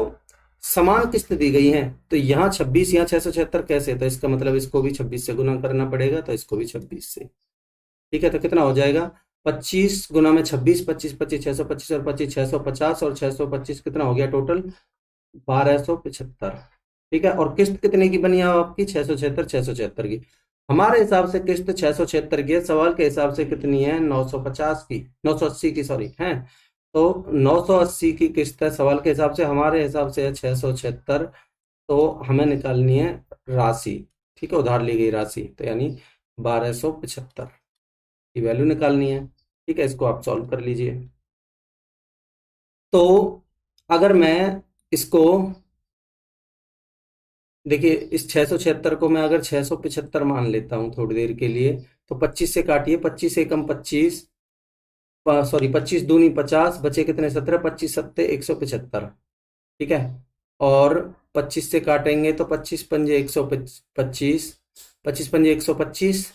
समान किस्त दी गई है, तो यहाँ 26 यहाँ 676 कैसे, तो इसका मतलब इसको भी 26 से गुना करना पड़ेगा, तो इसको भी 26 से। ठीक है, तो कितना हो जाएगा, 25 गुना में 26, 25 25 625 और 25 650 और 625 कितना हो गया टोटल 1275। ठीक है, और किस्त कितने की बनी है आपकी, 676 की। हमारे हिसाब से किस्त 676 की है, सवाल के हिसाब से कितनी है, 950 की, 980 की, सॉरी है। तो 980 की किस्त है सवाल के हिसाब से, हमारे हिसाब से है 676। तो हमें निकालनी है राशि। ठीक है, उधार ली गई राशि, तो यानी 1275 की वैल्यू निकालनी है। ठीक है, इसको आप सॉल्व कर लीजिए। तो अगर मैं इसको देखिए, इस 676 को मैं अगर 675 मान लेता हूं थोड़ी देर के लिए, तो 25 से काटिए, 25 से कम 25, सॉरी 25 दूनी 50, बचे कितने 17, 25 सत्ते 175। ठीक है, और 25 से काटेंगे तो 25 पंजे 125, 25 पंजे 125,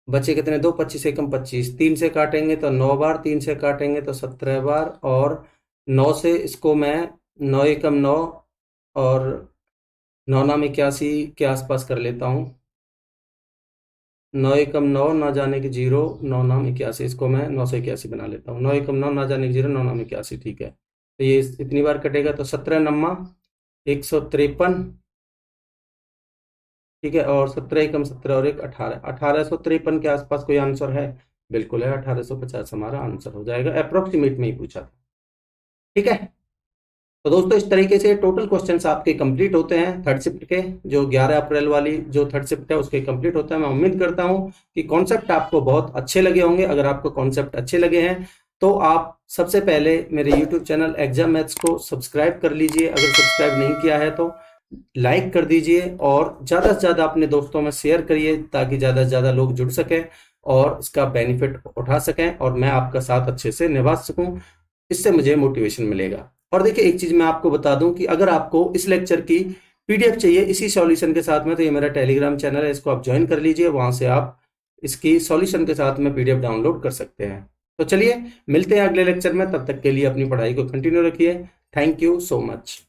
बचे कितने 2, 25 से कम 25, 3 से काटेंगे तो 9 बार, 3 से काटेंगे तो 17 बार, और 9 से इसको मैं 9 एकम 9 और 9 नाम 81 के आसपास कर लेता हूँ। 9 एकम 9 ना जाने की 0, 9 नाम 81, इसको मैं 981 बना लेता हूँ। 9 एकम 9 ना जाने की 0, 9 नाम 81। ठीक है, तो ये इतनी बार कटेगा तो 17 नम्मा 153। ठीक है, और 17 एकम 17 और 1 18, 1853 के आसपास कोई आंसर है, बिल्कुल है, 1850 हमारा आंसर हो जाएगा। अप्रोक्सीमेट में ही पूछा था। ठीक है, तो दोस्तों इस तरीके से टोटल क्वेश्चंस आपके कंप्लीट होते हैं थर्ड शिफ्ट के, जो 11 अप्रैल वाली जो थर्ड शिफ्ट है उसके कंप्लीट होता है। मैं उम्मीद करता हूं कि कॉन्सेप्ट आपको बहुत अच्छे लगे होंगे। अगर आपको कॉन्सेप्ट अच्छे लगे हैं तो आप सबसे पहले मेरे यूट्यूब चैनल एग्जाम मैथ्स को सब्सक्राइब कर लीजिए, अगर सब्सक्राइब नहीं किया है तो लाइक कर दीजिए, और ज़्यादा से ज़्यादा अपने दोस्तों में शेयर करिए ताकि ज़्यादा से ज़्यादा लोग जुड़ सकें और इसका बेनिफिट उठा सकें, और मैं आपका साथ अच्छे से निभा सकूं। इससे मुझे मोटिवेशन मिलेगा। और देखिए एक चीज मैं आपको बता दूं कि अगर आपको इस लेक्चर की पीडीएफ चाहिए इसी सॉल्यूशन के साथ में, तो ये मेरा टेलीग्राम चैनल है, इसको आप ज्वाइन कर लीजिए, वहां से आप इसकी सॉल्यूशन के साथ में पीडीएफ डाउनलोड कर सकते हैं। तो चलिए मिलते हैं अगले लेक्चर में, तब तक के लिए अपनी पढ़ाई को कंटिन्यू रखिए। Thank you so much.